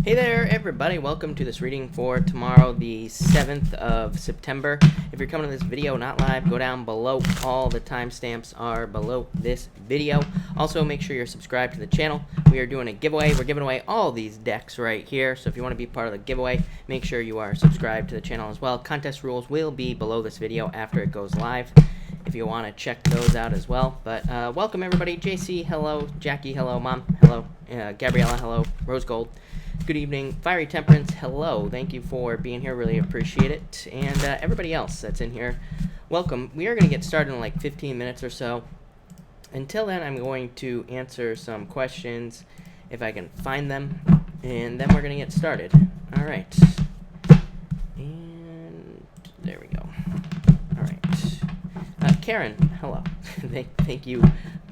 Hey there, everybody. Welcome to this reading for tomorrow, the 7th of September. If you're coming to this video not live, go down below. All the timestamps are below this video. Also, make sure you're subscribed to the channel. We are doing a giveaway. We're giving away all these decks right here. So if you want to be part of the giveaway, make sure you are subscribed to the channel as well. Contest rules will be below this video after it goes live, if you want to check those out as well. But welcome, everybody. JC, hello. Jackie, hello. Mom, hello. Gabriella, hello. Rose Gold, good evening. Fiery Temperance, hello. Thank you for being here. Really appreciate it. And everybody else that's in here, welcome. We are going to get started in like 15 minutes or so. Until then, I'm going to answer some questions if I can find them, and then we're going to get started. All right. And there we go. All right. Karen, hello. Thank you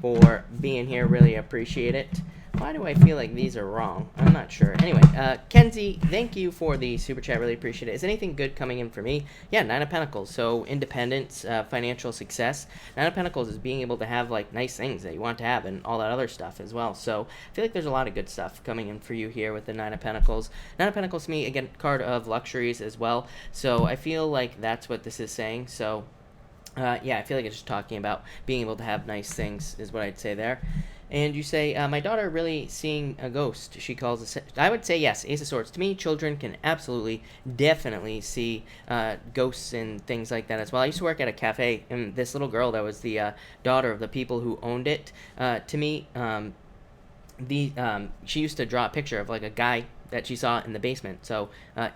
for being here. Really appreciate it. Why do I feel like these are wrong? I'm not sure. Anyway, Kenzie, thank you for the super chat. Really appreciate it. Is anything good coming in for me? Yeah, Nine of Pentacles. So independence, financial success. Nine of Pentacles is being able to have like nice things that you want to have and all that other stuff as well. So I feel like there's a lot of good stuff coming in for you here with the Nine of Pentacles. Nine of Pentacles to me, again, card of luxuries as well. So I feel like that's what this is saying. So yeah, I feel like it's just talking about being able to have nice things is what I'd say there. And you say, my daughter really seeing a ghost. She calls it. I would say yes, Ace of Swords. To me, children can absolutely, definitely see ghosts and things like that as well. I used to work at a cafe, and this little girl that was the daughter of the people who owned it, to me, she used to draw a picture of like a guy that she saw in the basement. So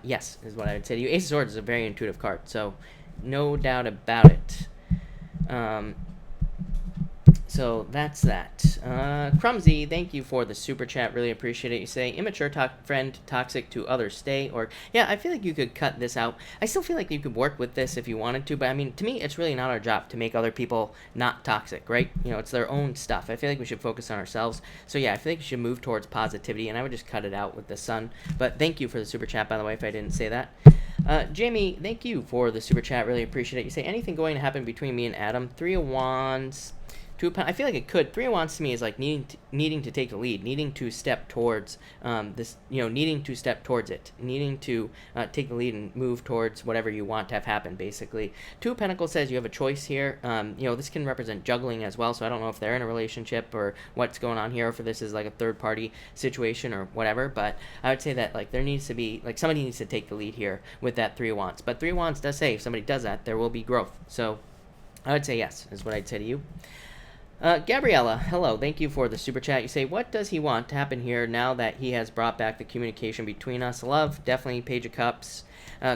yes, is what I would say to you. Ace of Swords is a very intuitive card, so no doubt about it. So that's that. Crumsy, thank you for the super chat. Really appreciate it. You say, immature friend, toxic to others, stay. Or, yeah, I feel like you could cut this out. I still feel like you could work with this if you wanted to. But, I mean, to me, it's really not our job to make other people not toxic, right? You know, it's their own stuff. I feel like we should focus on ourselves. So, yeah, I feel like we should move towards positivity. And I would just cut it out with the sun. But thank you for the super chat, by the way, if I didn't say that. Jamie, thank you for the super chat. Really appreciate it. You say, anything going to happen between me and Adam? Three of Wands. I feel like it could. Three of Wands to me is like needing to take the lead, needing to step towards this, needing to step towards it, needing to take the lead and move towards whatever you want to have happen, basically. Two of Pentacles says you have a choice here. This can represent juggling as well, so I don't know if they're in a relationship or what's going on here, or if this is like a third-party situation or whatever, but I would say that like there needs to be, like somebody needs to take the lead here with that Three of Wands. But Three of Wands does say if somebody does that, there will be growth. So I would say yes, is what I'd say to you. Gabriella, hello. Thank you for the super chat. You say, what does he want to happen here now that he has brought back the communication between us? Love, definitely. Page of Cups.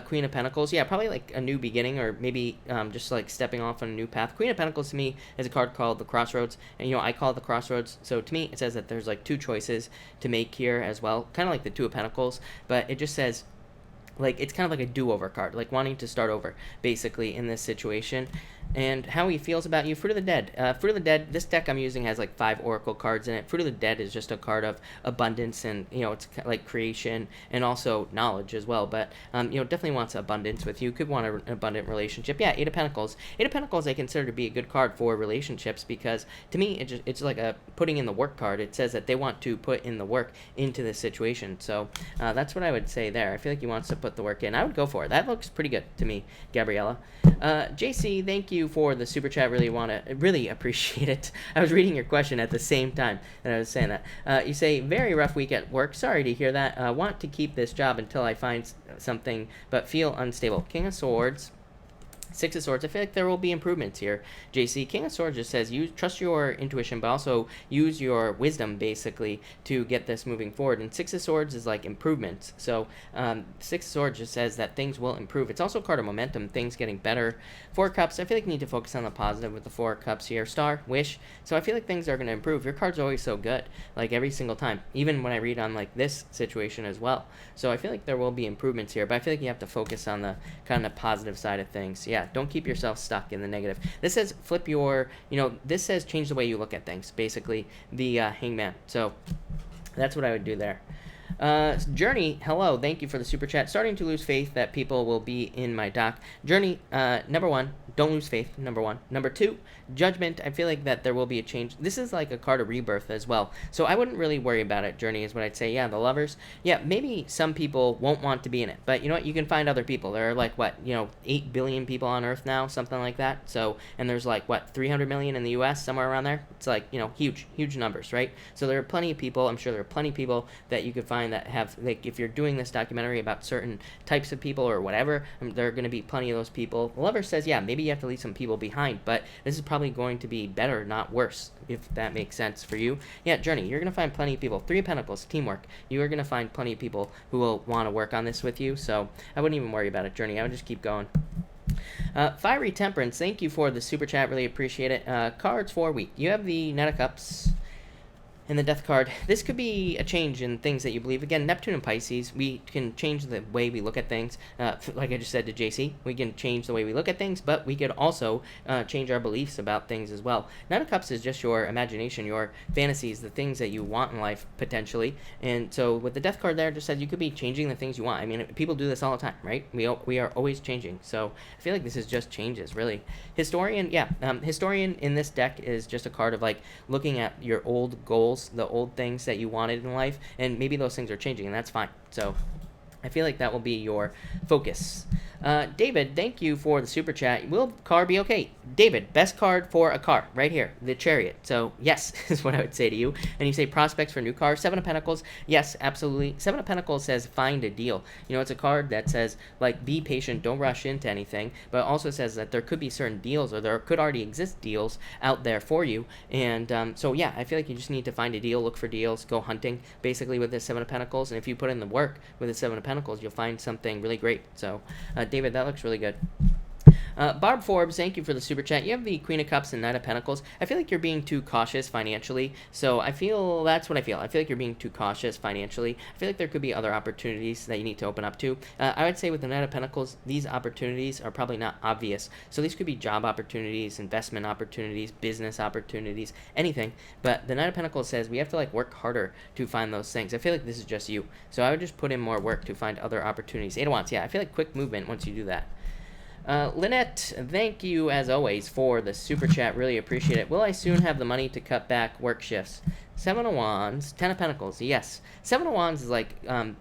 Queen of Pentacles. Yeah, probably like a new beginning, or maybe just like stepping off on a new path. Queen of Pentacles to me is a card called the Crossroads. And, I call it the Crossroads. So to me, it says that there's like two choices to make here as well. Kind of like the Two of Pentacles. But it just says, like, it's kind of like a do-over card, like wanting to start over, basically, in this situation. And how he feels about you. Fruit of the Dead. Fruit of the Dead, this deck I'm using has like 5 Oracle cards in it. Fruit of the Dead is just a card of abundance and, it's like creation and also knowledge as well. But, definitely wants abundance with you. Could want an abundant relationship. Yeah, Eight of Pentacles. Eight of Pentacles I consider to be a good card for relationships because, to me, it's like a putting in the work card. It says that they want to put in the work into this situation. So, that's what I would say there. I feel like he wants to put the work in. I would go for it. That looks pretty good to me, Gabriella. JC, thank you for the super chat. Really appreciate it. I was reading your question at the same time that I was saying that. You say, very rough week at work. Sorry to hear that. Want to keep this job until I find something, but feel unstable. King of Swords. Six of Swords. I feel like there will be improvements here, JC. King of Swords just says trust your intuition, but also use your wisdom, basically, to get this moving forward. And Six of Swords is like improvements. So Six of Swords just says that things will improve. It's also a card of momentum, things getting better. Four of Cups. I feel like you need to focus on the positive with the Four of Cups here. Star, Wish. So I feel like things are going to improve. Your card's always so good, like every single time, even when I read on like this situation as well. So I feel like there will be improvements here, but I feel like you have to focus on the kind of positive side of things. Yeah, don't keep yourself stuck in the negative. This says flip your, this says change the way you look at things, basically, the Hangman. So that's what I would do there. Journey, hello. Thank you for the super chat. Starting to lose faith that people will be in my doc. Journey, number one, don't lose faith. Number one. Number two, Judgment. I feel like that there will be a change. This is like a card of rebirth as well. So I wouldn't really worry about it. Journey is what I'd say. Yeah, the Lovers. Yeah, maybe some people won't want to be in it. But you know what? You can find other people. There are like, 8 billion people on Earth now, something like that. So, and there's like, 300 million in the US, somewhere around there. It's like, huge, huge numbers, right? So there are plenty of people. I'm sure there are plenty of people that you could find that have, like, if you're doing this documentary about certain types of people or whatever, there are going to be plenty of those people. The Lover says, yeah, maybe you have to leave some people behind, but this is probably going to be better, not worse, if that makes sense for you. Yeah, Journey, you're going to find plenty of people. Three of Pentacles, teamwork. You are going to find plenty of people who will want to work on this with you, so I wouldn't even worry about it, Journey. I would just keep going. Fiery Temperance, thank you for the super chat. Really appreciate it. Cards for a week. You have the Knight of Cups and the Death card. This could be a change in things that you believe. Again, Neptune and Pisces, we can change the way we look at things. Like I just said to JC, we can change the way we look at things, but we could also change our beliefs about things as well. Knight of Cups is just your imagination, your fantasies, the things that you want in life, potentially. And so with the Death card there, just says you could be changing the things you want. I mean, people do this all the time, right? We are always changing. So I feel like this is just changes, really. Historian, yeah. Historian in this deck is just a card of like looking at your old goals, the old things that you wanted in life, and maybe those things are changing, and that's fine. So I feel like that will be your focus. David, thank you for the super chat. Will car be okay? David, best card for a car, right here, the Chariot. So yes, is what I would say to you. And you say prospects for new cars. Seven of Pentacles, yes, absolutely. Seven of Pentacles says find a deal. It's a card that says, like, be patient, don't rush into anything, but also says that there could be certain deals, or there could already exist deals out there for you. And so yeah, I feel like you just need to find a deal, look for deals, go hunting, basically, with the Seven of Pentacles. And if you put in the work with the Seven of Pentacles, you'll find something really great. So David, that looks really good. Barb Forbes, thank you for the super chat. You have the Queen of Cups and Knight of Pentacles. I feel like you're being too cautious financially. So that's what I feel. I feel like you're being too cautious financially. I feel like there could be other opportunities that you need to open up to. I would say with the Knight of Pentacles, these opportunities are probably not obvious. So these could be job opportunities, investment opportunities, business opportunities, anything. But the Knight of Pentacles says we have to work harder to find those things. I feel like this is just you. So I would just put in more work to find other opportunities. Eight of Wands, yeah, I feel like quick movement once you do that. Lynette, thank you as always for the super chat. Really appreciate it. Will I soon have the money to cut back work shifts? Seven of Wands, Ten of Pentacles, yes. Seven of Wands is like,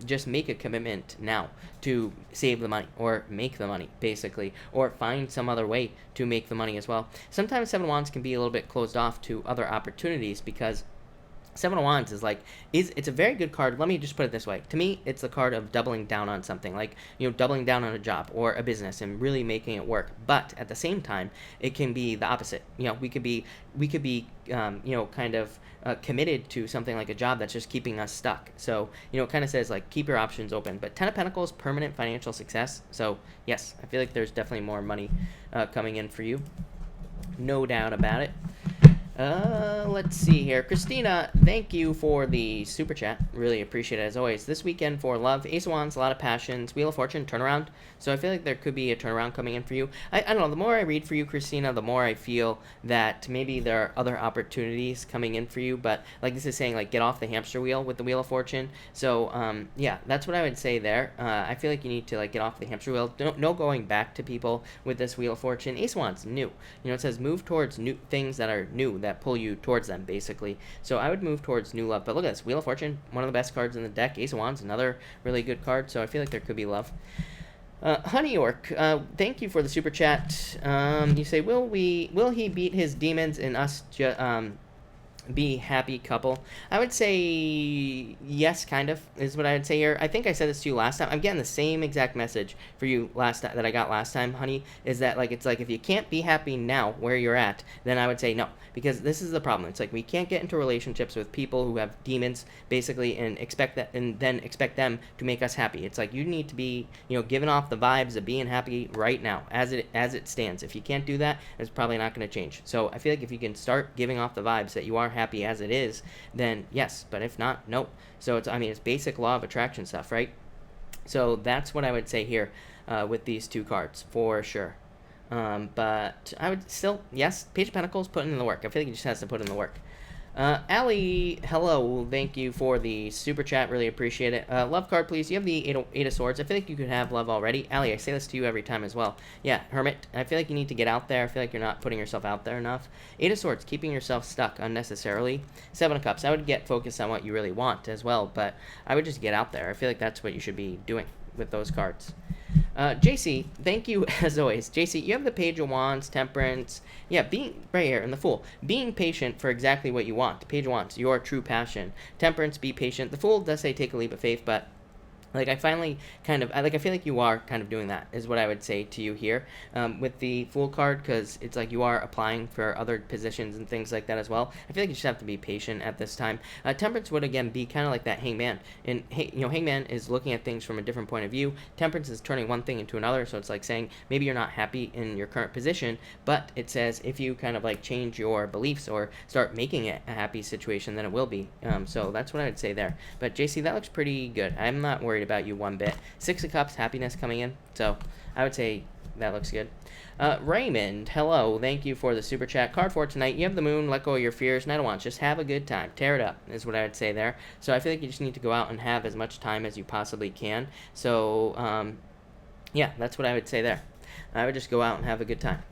just make a commitment now to save the money, or make the money, basically, or find some other way to make the money as well. Sometimes Seven of Wands can be a little bit closed off to other opportunities, because Seven of Wands it's a very good card. Let me just put it this way. To me, it's the card of doubling down on something, doubling down on a job or a business and really making it work. But at the same time, it can be the opposite. We could be kind of committed to something like a job that's just keeping us stuck. So, it kind of says, keep your options open. But Ten of Pentacles, permanent financial success. So, yes, I feel like there's definitely more money coming in for you. No doubt about it. Let's see here. Christina, thank you for the super chat. Really appreciate it as always. This weekend for love, Ace of Wands, a lot of passions, Wheel of Fortune, turnaround. So I feel like there could be a turnaround coming in for you. I don't know, the more I read for you, Christina, the more I feel that maybe there are other opportunities coming in for you. But this is saying, get off the hamster wheel with the Wheel of Fortune. So, yeah, that's what I would say there. I feel like you need to, get off the hamster wheel. No going back to people with this Wheel of Fortune. Ace of Wands, new. It says move towards new things that are new, that pull you towards them, basically. So I would move towards new love. But look at this, Wheel of Fortune, one of the best cards in the deck. Ace of Wands, another really good card. So I feel like there could be love. Honey York, thank you for the super chat. You say, will he beat his demons and us be happy couple? I would say yes, kind of, is what I would say here. I think I said this to you last time. I'm getting the same exact message for you that I got last time, honey, is that it's if you can't be happy now where you're at, then I would say no, because this is the problem. It's we can't get into relationships with people who have demons, basically, and then expect them to make us happy. It's you need to be, giving off the vibes of being happy right now, as it stands. If you can't do that, it's probably not going to change. So I feel like if you can start giving off the vibes that you are happy as it is, then yes, but if not, no. So it's basic law of attraction stuff, right? So that's what I would say here with these two cards for sure. But I would still, yes, Page of Pentacles, putting in the work. I feel like he just has to put in the work. Allie, hello. Thank you for the super chat. Really appreciate it. Love card, please. You have the eight of Swords. I feel like you could have love already. Allie, I say this to you every time as well. Yeah, Hermit. I feel like you need to get out there. I feel like you're not putting yourself out there enough. Eight of Swords, keeping yourself stuck unnecessarily. Seven of Cups. I would get focused on what you really want as well, but I would just get out there. I feel like that's what you should be doing with those cards. JC, thank you as always. JC, you have the Page of Wands, Temperance. Yeah, being right here in the Fool. Being patient for exactly what you want. Page of Wands, your true passion. Temperance, be patient. The Fool does say take a leap of faith, but like I finally I feel like you are kind of doing that is what I would say to you here with the Fool card, because it's like you are applying for other positions and things like that as well. I feel like you just have to be patient at this time. Temperance would again be kind of like that Hangman, and Hangman is looking at things from a different point of view. Temperance is turning one thing into another, so it's like saying maybe you're not happy in your current position, but it says if you kind of like change your beliefs or start making it a happy situation, then it will be. So that's what I would say there. But JC, that looks pretty good. I'm not worried about you one bit. Six of Cups, happiness coming in, so I would say that looks good. Raymond, hello, thank you for the super chat. Card for tonight, you have the Moon, let go of your fears, Knight of Wands, just have a good time, tear it up is what I would say there. So I feel like you just need to go out and have as much time as you possibly can. So yeah, that's what I would say there. I would just go out and have a good time.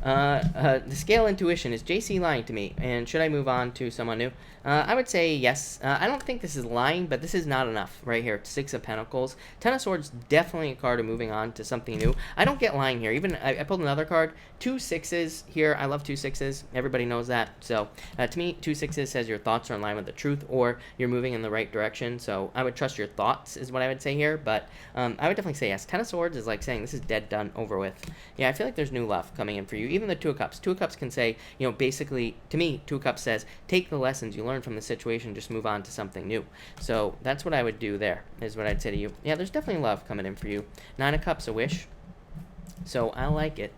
The scale intuition, is JC lying to me, and should I move on to someone new? I would say yes. I don't think this is lying, but this is not enough right here. Six of Pentacles. Ten of Swords, definitely a card of moving on to something new. I don't get lying here. Even I pulled another card. 2 6s here. I love 2 6s. Everybody knows that. So to me, 2 6s says your thoughts are in line with the truth, or you're moving in the right direction. So I would trust your thoughts is what I would say here, but I would definitely say yes. Ten of Swords is like saying this is dead, done, over with. Yeah, I feel like there's new love coming in for you. Even the Two of Cups. Two of Cups can say, basically, to me, Two of Cups says, take the lessons you learned from the situation, just move on to something new. So that's what I would do there, is what I'd say to you. Yeah, there's definitely love coming in for you. Nine of Cups, a wish. So I like it.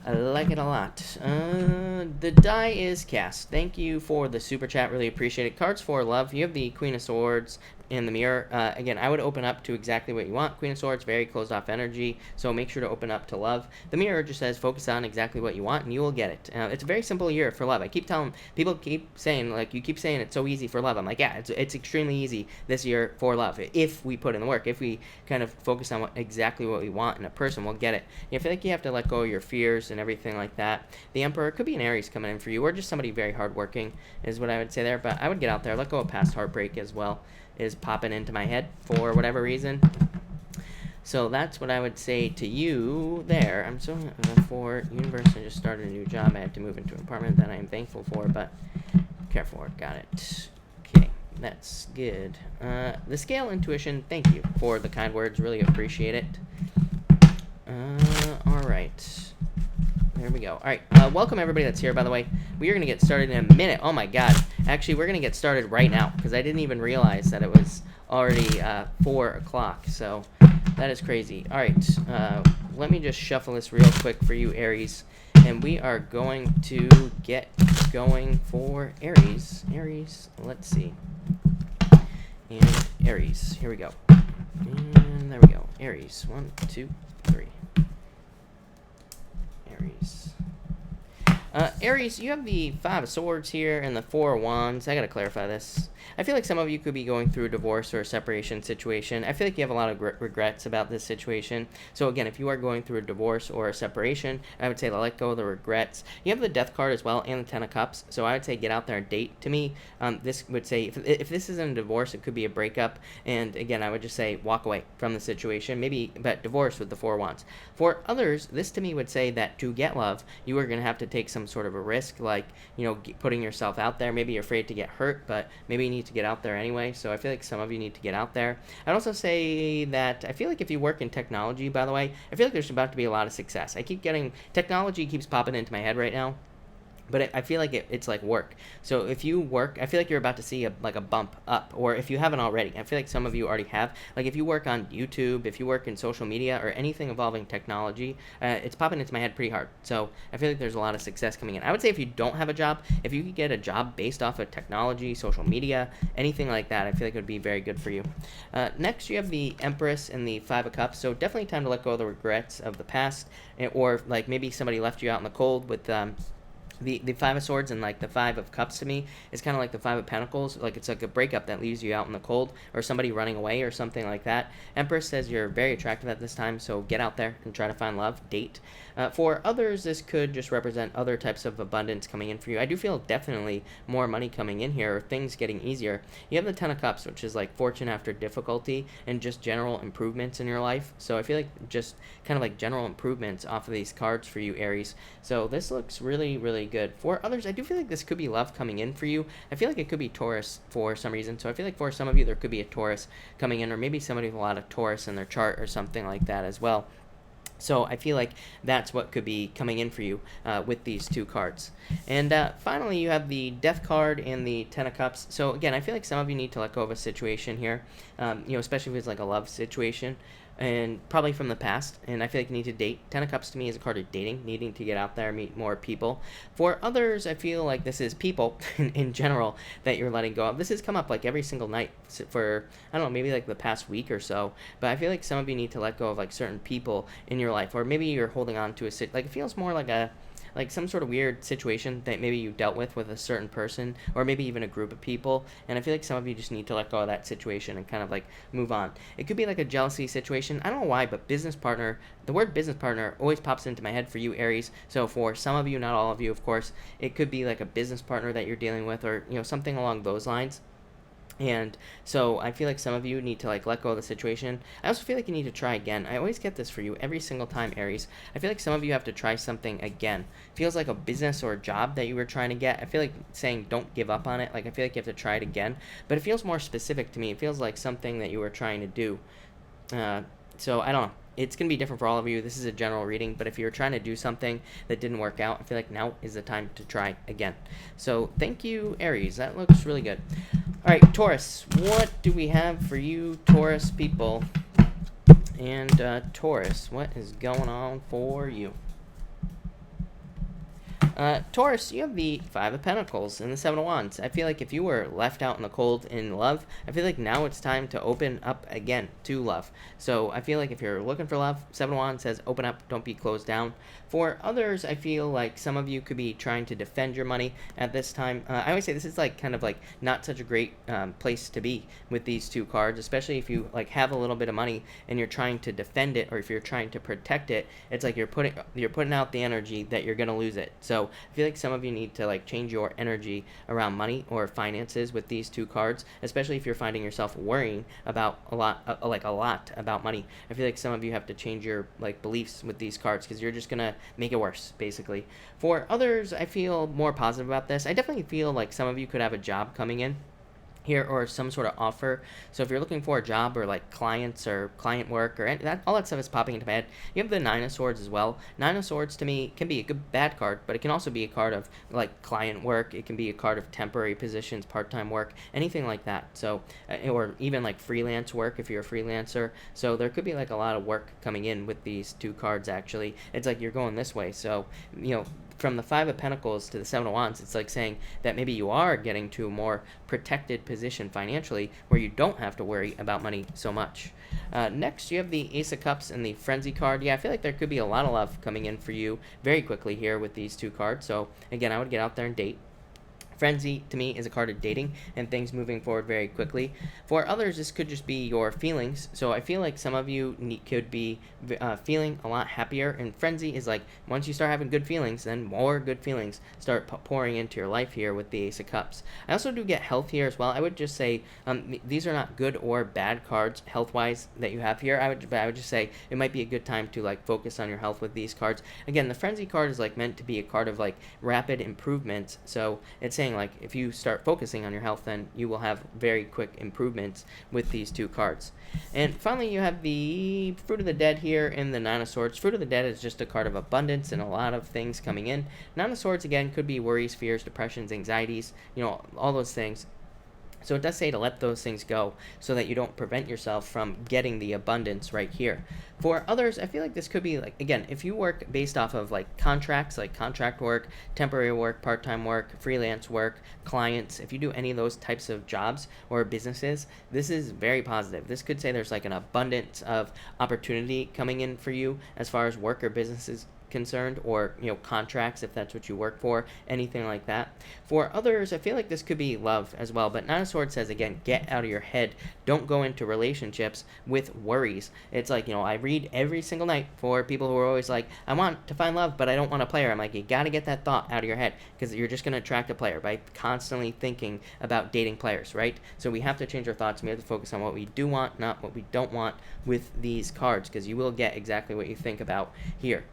I like it a lot. The die is cast. Thank you for the super chat. Really appreciate it. Cards for love. You have the Queen of Swords in the Mirror. Again, I would open up to exactly what you want. Queen of Swords, very closed off energy, so make sure to open up to love. The Mirror just says focus on exactly what you want and you will get it. It's a very simple year for love. I keep telling people, keep saying, like, you keep saying it's so easy for love. I'm like, yeah, it's extremely easy this year for love. If we put in the work, if we kind of focus on exactly what we want in a person, we'll get it. I feel like you have to let go of your fears and everything like that. The Emperor could be an Aries coming in for you, or just somebody very hardworking is what I would say there. But I would get out there, let go of past heartbreak as well. Is popping into my head for whatever reason. So that's what I would say to you there. I'm so for universe. I just started a new job. I have to move into an apartment that I am thankful for, but careful work. Got it. Okay, that's good. The scale intuition. Thank you for the kind words. Really appreciate it. All right. There we go. All right. Welcome everybody that's here, by the way. We are going to get started in a minute. Oh my god. Actually, we're going to get started right now because I didn't even realize that it was already 4 o'clock. So that is crazy. All right. Let me just shuffle this real quick for you, Aries. And we are going to get going for Aries. Aries. Let's see. And Aries. Here we go. And there we go. Aries. 1, 2, 3. Aries. Aries, you have the 5 of Swords here and the 4 of Wands. I gotta clarify this. I feel like some of you could be going through a divorce or a separation situation. I feel like you have a lot of regrets about this situation. So again, if you are going through a divorce or a separation, I would say let go of the regrets. You have the Death card as well and the 10 of Cups. So I would say get out there and date. To me, this would say if this isn't a divorce, it could be a breakup. And again, I would just say walk away from the situation. Maybe, but divorce with the 4 of Wands. For others, this to me would say that to get love, you are going to have to take some sort of a risk, like, putting yourself out there. Maybe you're afraid to get hurt, but maybe you need to get out there anyway. So I feel like some of you need to get out there. I'd also say that I feel like if you work in technology, by the way, I feel like there's about to be a lot of success. I keep getting technology keeps popping into my head right now. But I feel like it's like work. So if you work, I feel like you're about to see a bump up. Or if you haven't already, I feel like some of you already have. Like if you work on YouTube, if you work in social media, or anything involving technology, it's popping into my head pretty hard. So I feel like there's a lot of success coming in. I would say if you don't have a job, if you could get a job based off of technology, social media, anything like that, I feel like it would be very good for you. Next, you have the Empress and the 5 of Cups. So definitely time to let go of the regrets of the past. Or like maybe somebody left you out in the cold with The Five of Swords and like the Five of Cups to me is kind of like the Five of Pentacles. Like it's like a breakup that leaves you out in the cold, or somebody running away or something like that. Empress says you're very attractive at this time, so get out there and try to find love, date. For others, this could just represent other types of abundance coming in for you. I do feel definitely more money coming in here, or things getting easier. You have the Ten of Cups, which is like fortune after difficulty and just general improvements in your life. So I feel like just kind of like general improvements off of these cards for you, Aries. So this looks really, really good. For others, I do feel like this could be love coming in for you. I feel like it could be Taurus for some reason. So I feel like for some of you, there could be a Taurus coming in, or maybe somebody with a lot of Taurus in their chart or something like that as well. So I feel like that's what could be coming in for you with these two cards. And finally, you have the Death card and the Ten of Cups. So again, I feel like some of you need to let go of a situation here, especially if it's like a love situation, and probably from the past. And I feel like you need to date. Ten of Cups to me is a card of dating, needing to get out there, meet more people. For others, I feel like this is people in general that you're letting go of. This has come up like every single night for, I don't know, maybe like the past week or so. But I feel like some of you need to let go of like certain people in your life, or maybe you're holding on to like it feels more like some sort of weird situation that maybe you dealt with a certain person, or maybe even a group of people. And I feel like some of you just need to let go of that situation and kind of like move on. It could be like a jealousy situation. I don't know why, but business partner, the word business partner always pops into my head for you, Aries. So for some of you, not all of you, of course, it could be like a business partner that you're dealing with, or something along those lines. And so I feel like some of you need to like let go of the situation. I also feel like you need to try again. I always get this for you every single time, Aries. I feel like some of you have to try something again. Feels like a business or a job that you were trying to get. I feel like saying don't give up on it. Like I feel like you have to try it again. But it feels more specific to me. It feels like something that you were trying to do. So I don't know. It's going to be different for all of you. This is a general reading, but if you're trying to do something that didn't work out, I feel like now is the time to try again. So thank you, Aries. That looks really good. All right, Taurus. What do we have for you, Taurus people? And Taurus, what is going on for you? Taurus, you have the Five of Pentacles and the Seven of Wands. I feel like if you were left out in the cold in love, I feel like now it's time to open up again to love. So I feel like if you're looking for love, Seven of Wands says open up, don't be closed down. For others, I feel like some of you could be trying to defend your money at this time. I always say this is like kind of like not such a great place to be with these two cards, especially if you like have a little bit of money and you're trying to defend it, or if you're trying to protect it. It's like you're putting out the energy that you're gonna lose it. So I feel like some of you need to like change your energy around money or finances with these two cards, especially if you're finding yourself worrying about a lot about money. I feel like some of you have to change your like beliefs with these cards, because you're just gonna make it worse, basically. For others, I feel more positive about this. I definitely feel like some of you could have a job coming in here, or some sort of offer. So if you're looking for a job, or like clients or client work, or all that stuff is popping into my head. You have the Nine of Swords as well. Nine of Swords to me can be a good bad card, but it can also be a card of like client work. It can be a card of temporary positions, part-time work, anything like that. So or even like freelance work if you're a freelancer. So there could be like a lot of work coming in with these two cards. Actually, it's like you're going this way. So from the Five of Pentacles to the Seven of Wands, it's like saying that maybe you are getting to a more protected position financially, where you don't have to worry about money so much. Next, you have the Ace of Cups and the Frenzy card. Yeah, I feel like there could be a lot of love coming in for you very quickly here with these two cards. So again, I would get out there and date. Frenzy, to me, is a card of dating and things moving forward very quickly. For others, this could just be your feelings. So I feel like some of you could be feeling a lot happier. And Frenzy is like, once you start having good feelings, then more good feelings start pouring into your life here with the Ace of Cups. I also do get health here as well. I would just say these are not good or bad cards health-wise that you have here. I would just say it might be a good time to like focus on your health with these cards. Again, the Frenzy card is like meant to be a card of like rapid improvements. So it's saying like if you start focusing on your health, then you will have very quick improvements with these two cards. And finally, you have the Fruit of the Dead here in the Nine of Swords. Fruit of the Dead is just a card of abundance and a lot of things coming in. Nine of Swords, again, could be worries, fears, depressions, anxieties, all those things. So it does say to let those things go so that you don't prevent yourself from getting the abundance right here. For others, I feel like this could be like, again, if you work based off of like contracts, like contract work, temporary work, part-time work, freelance work, clients, if you do any of those types of jobs or businesses, this is very positive. This could say there's like an abundance of opportunity coming in for you as far as work or businesses concerned, or contracts if that's what you work for, anything like that. For others, I feel like this could be love as well, but Nine of Swords says, again, get out of your head. Don't go into relationships with worries. It's like, I read every single night for people who are always like, I want to find love, but I don't want a player. I'm like, you got to get that thought out of your head, because you're just going to attract a player by constantly thinking about dating players, right? So we have to change our thoughts. We have to focus on what we do want, not what we don't want with these cards, because you will get exactly what you think about here.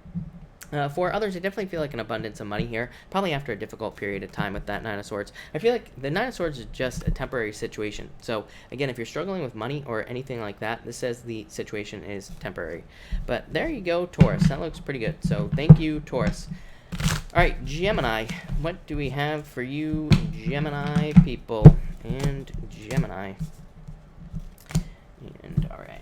For others, I definitely feel like an abundance of money here, probably after a difficult period of time with that Nine of Swords. I feel like the Nine of Swords is just a temporary situation. So, again, if you're struggling with money or anything like that, this says the situation is temporary. But there you go, Taurus. That looks pretty good. So, thank you, Taurus. All right, Gemini. What do we have for you, Gemini people? And Gemini. And, all right.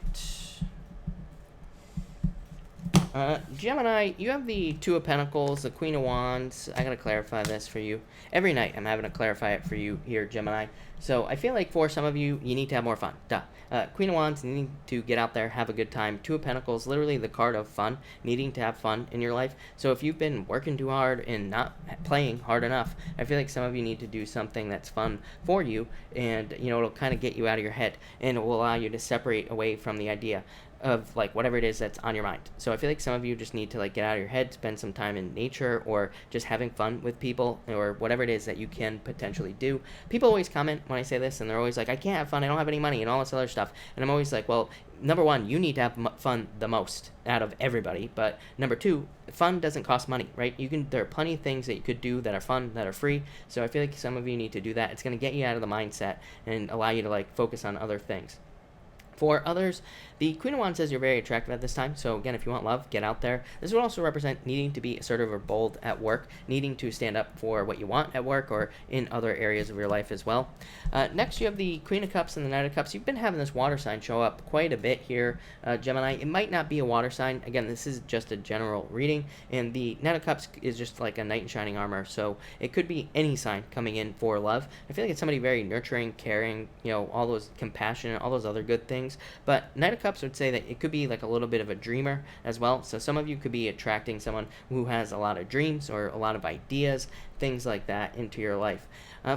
Gemini, you have the Two of Pentacles, the Queen of Wands. I gotta clarify this for you. Every night I'm having to clarify it for you here, Gemini. So I feel like for some of you, you need to have more fun. Duh. Queen of Wands, needing to get out there, have a good time. Two of Pentacles, literally the card of fun, needing to have fun in your life. So if you've been working too hard and not playing hard enough, I feel like some of you need to do something that's fun for you, and it'll kind of get you out of your head, and it will allow you to separate away from the idea of like whatever it is that's on your mind. So I feel like some of you just need to like get out of your head, spend some time in nature, or just having fun with people, or whatever it is that you can potentially do. People always comment when I say this, and they're always like, I can't have fun, I don't have any money, and all this other stuff. And I'm always like, well, number one, you need to have fun the most out of everybody. But number two, fun doesn't cost money, right? There are plenty of things that you could do that are fun, that are free. So I feel like some of you need to do that. It's going to get you out of the mindset and allow you to like focus on other things. For others, the Queen of Wands says you're very attractive at this time. So again, if you want love, get out there. This would also represent needing to be assertive or bold at work, needing to stand up for what you want at work or in other areas of your life as well. Next, you have the Queen of Cups and the Knight of Cups. You've been having this water sign show up quite a bit here, Gemini. It might not be a water sign. Again, this is just a general reading, and the Knight of Cups is just like a knight in shining armor. So it could be any sign coming in for love. I feel like it's somebody very nurturing, caring, all those compassionate, all those other good things. But Knight of Cups would say that it could be like a little bit of a dreamer as well. So some of you could be attracting someone who has a lot of dreams or a lot of ideas, things like that into your life.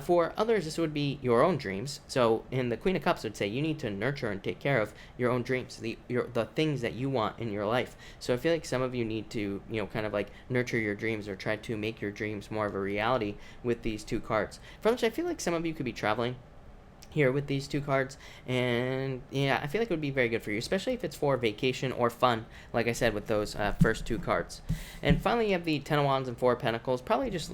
For others, this would be your own dreams. So in the Queen of Cups would say you need to nurture and take care of your own dreams, the things that you want in your life. So I feel like some of you need to, kind of like nurture your dreams or try to make your dreams more of a reality with these two cards. For which I feel like some of you could be traveling here with these two cards, and yeah, I feel like it would be very good for you, especially if it's for vacation or fun, like I said with those first two cards. And finally, you have the Ten of Wands and Four of Pentacles, probably just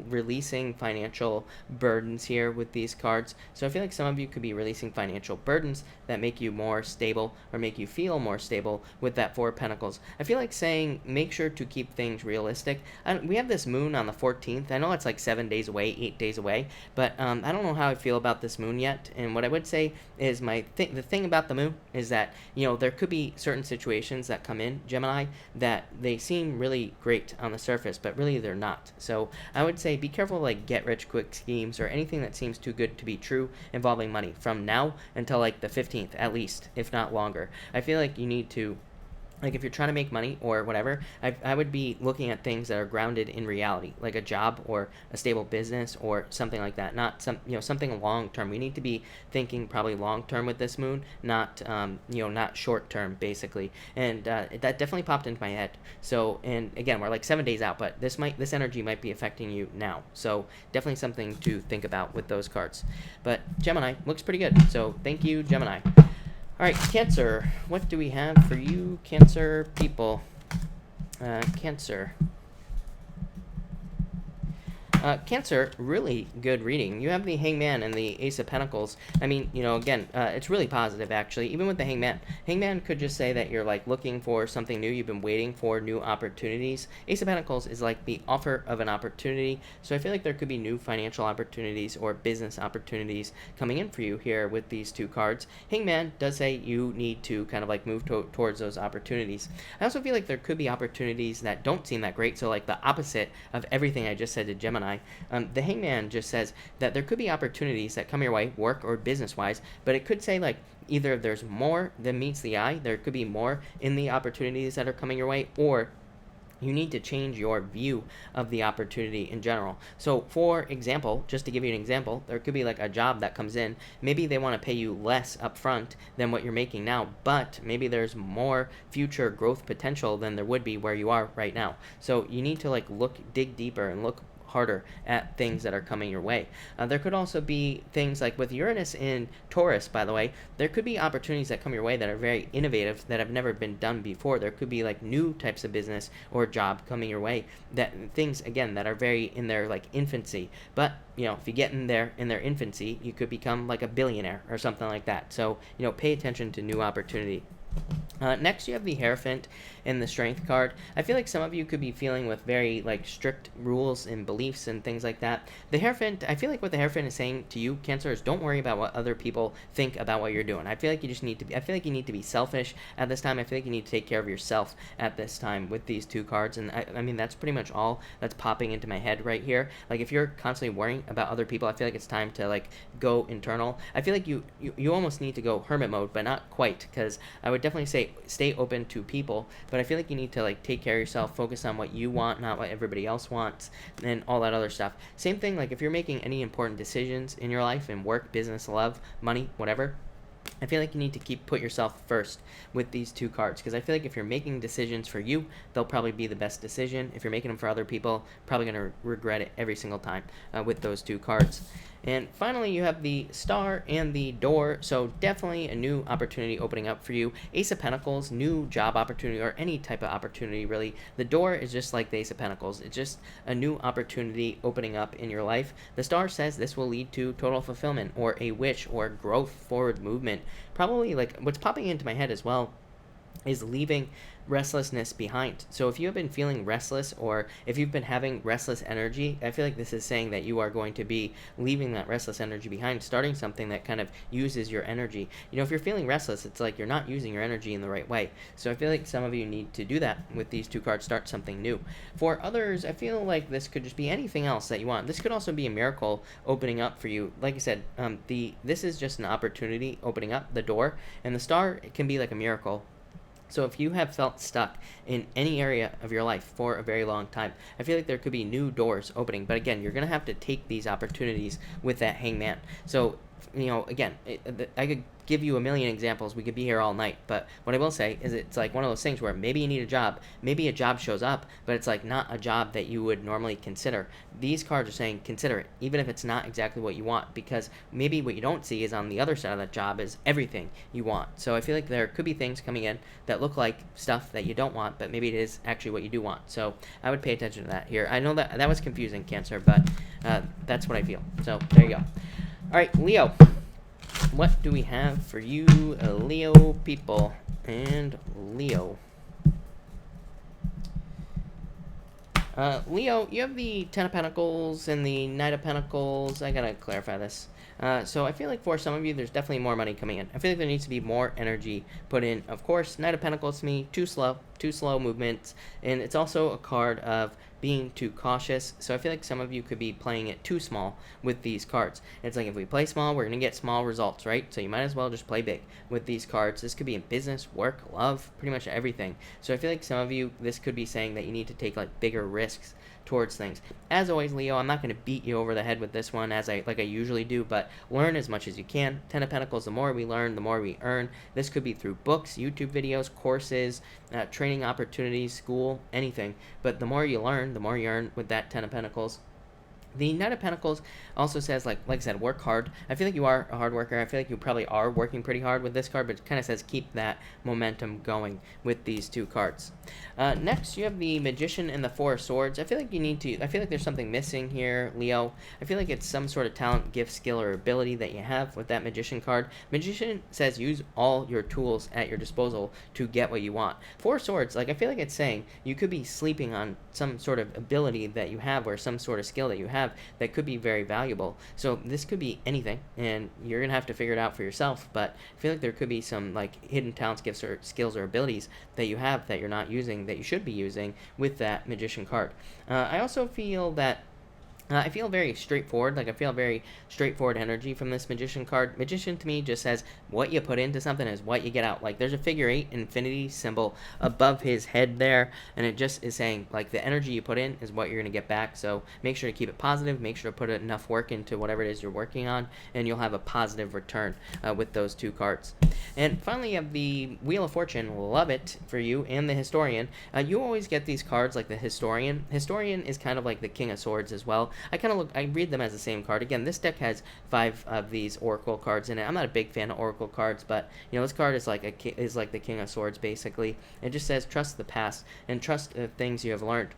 releasing financial burdens here with these cards. So I feel like some of you could be releasing financial burdens that make you more stable or make you feel more stable with that Four of Pentacles. I feel like saying make sure to keep things realistic. We have this moon on the 14th. I know it's like 7 days away, 8 days away, but I don't know how I feel about this moon yet. And what I would say is the thing about the moon is that, there could be certain situations that come in, Gemini, that they seem really great on the surface, but really they're not. So I would say be careful like get-rich-quick schemes or anything that seems too good to be true involving money from now until like the 15th at least, if not longer. I feel like you need to, like if you're trying to make money or whatever, I would be looking at things that are grounded in reality, like a job or a stable business or something like that. Not something long term. We need to be thinking probably long term with this moon, not not short term basically. And that definitely popped into my head. So, and again, we're like 7 days out, but this energy might be affecting you now. So definitely something to think about with those cards. But Gemini looks pretty good. So thank you, Gemini. All right, Cancer, what do we have for you, Cancer people? Cancer. Cancer, really good reading. You have the Hangman and the Ace of Pentacles. I mean, again, it's really positive, actually, even with the Hangman. Hangman could just say that you're, like, looking for something new. You've been waiting for new opportunities. Ace of Pentacles is, like, the offer of an opportunity. So I feel like there could be new financial opportunities or business opportunities coming in for you here with these two cards. Hangman does say you need to kind of, like, move towards those opportunities. I also feel like there could be opportunities that don't seem that great. So, like, the opposite of everything I just said to Gemini. The Hangman just says that there could be opportunities that come your way, work or business-wise, but it could say like either there's more than meets the eye, there could be more in the opportunities that are coming your way, or you need to change your view of the opportunity in general. So, for example, just to give you an example, there could be like a job that comes in. Maybe they want to pay you less upfront than what you're making now, but maybe there's more future growth potential than there would be where you are right now. So, you need to like dig deeper and look harder at things that are coming your way. There could also be things like with Uranus in Taurus, by the way, there could be opportunities that come your way that are very innovative that have never been done before. There could be like new types of business or job coming your way, that things again that are very in their like infancy. But if you get in their infancy, you could become like a billionaire or something like that. So pay attention to new opportunity. Next, you have the Hierophant in the Strength card. I feel like some of you could be feeling with very like strict rules and beliefs and things like that. The Hierophant, I feel like what the Hierophant is saying to you, Cancer, is don't worry about what other people think about what you're doing. I feel like you just need to be. I feel like you need to be selfish at this time. I feel like you need to take care of yourself at this time with these two cards. And I mean that's pretty much all that's popping into my head right here. Like if you're constantly worrying about other people, I feel like it's time to like go internal. I feel like you almost need to go hermit mode, but not quite, because I would definitely say stay open to people, but I feel like you need to like take care of yourself, focus on what you want, not what everybody else wants, and all that other stuff. Same thing, like if you're making any important decisions in your life, in work, business, love, money, whatever, I feel like you need to put yourself first with these two cards, because I feel like if you're making decisions for you, they'll probably be the best decision. If you're making them for other people, probably going to regret it every single time with those two cards. And finally, you have the Star and the Door, so definitely a new opportunity opening up for you. Ace of Pentacles, new job opportunity, or any type of opportunity, really. The Door is just like the Ace of Pentacles. It's just a new opportunity opening up in your life. The Star says this will lead to total fulfillment, or a wish, or growth, forward movement. Probably, like, what's popping into my head as well is leaving restlessness behind. So if you have been feeling restless, or if you've been having restless energy, I feel like this is saying that you are going to be leaving that restless energy behind, starting something that kind of uses your energy. If you're feeling restless, it's like you're not using your energy in the right way. So I feel like some of you need to do that with these two cards, start something new. For others, I feel like this could just be anything else that you want. This could also be a miracle opening up for you. Like I said, this is just an opportunity opening up, the Door, and the Star, it can be like a miracle. So if you have felt stuck in any area of your life for a very long time, I feel like there could be new doors opening. But again, you're going to have to take these opportunities with that Hangman. So, again, I could give you a million examples. We could be here all night. But what I will say is it's like one of those things where maybe you need a job. Maybe a job shows up, but it's like not a job that you would normally consider. These cards are saying consider it, even if it's not exactly what you want, because maybe what you don't see is on the other side of that job is everything you want. So I feel like there could be things coming in that look like stuff that you don't want, but maybe it is actually what you do want. So I would pay attention to that here. I know that was confusing, Cancer, but that's what I feel. So there you go. All right, Leo. What do we have for you, Leo people? And Leo. Leo, you have the Ten of Pentacles and the Knight of Pentacles. I gotta clarify this. So I feel like for some of you, there's definitely more money coming in. I feel like there needs to be more energy put in. Of course, Knight of Pentacles to me, too slow movements. And it's also a card of being too cautious. So I feel like some of you could be playing it too small with these cards. It's like if we play small, we're going to get small results, right? So you might as well just play big with these cards. This could be in business, work, love, pretty much everything. So I feel like some of you, this could be saying that you need to take like bigger risks towards things. As always, Leo, I'm not going to beat you over the head with this one as I usually do, but learn as much as you can. Ten of Pentacles, the more we learn, the more we earn. This could be through books, YouTube videos, courses, training opportunities, school, anything. But the more you learn, the more you earn with that Ten of Pentacles. The Knight of Pentacles also says, like I said, work hard. I feel like you are a hard worker. I feel like you probably are working pretty hard with this card, but it kind of says keep that momentum going with these two cards. Next, you have the Magician and the Four of Swords. I feel like there's something missing here, Leo. I feel like it's some sort of talent, gift, skill, or ability that you have with that Magician card. Magician says use all your tools at your disposal to get what you want. Four of Swords, I feel like it's saying you could be sleeping on some sort of ability that you have or some sort of skill that you have that could be very valuable. So this could be anything, and you're gonna have to figure it out for yourself, but I feel like there could be some like hidden talents, gifts, or skills or abilities that you have that you're not using that you should be using with that Magician card. I also feel that I feel very straightforward. Like I feel very straightforward energy from this magician card. Magician to me just says what you put into something is what you get out. Like there's a figure eight infinity symbol above his head there, and it just is saying like the energy you put in is what you're gonna get back. So make sure to keep it positive. Make sure to put enough work into whatever it is you're working on, and you'll have a positive return with those two cards. And finally, you have the Wheel of Fortune. Love it for you, and the Historian. You always get these cards like the Historian. Historian is kind of like the King of Swords as well. I read them as the same card. Again, this deck has 5 of these Oracle cards in it. I'm not a big fan of Oracle cards, but this card is like the King of Swords basically. It just says trust the past and trust the things you have learned.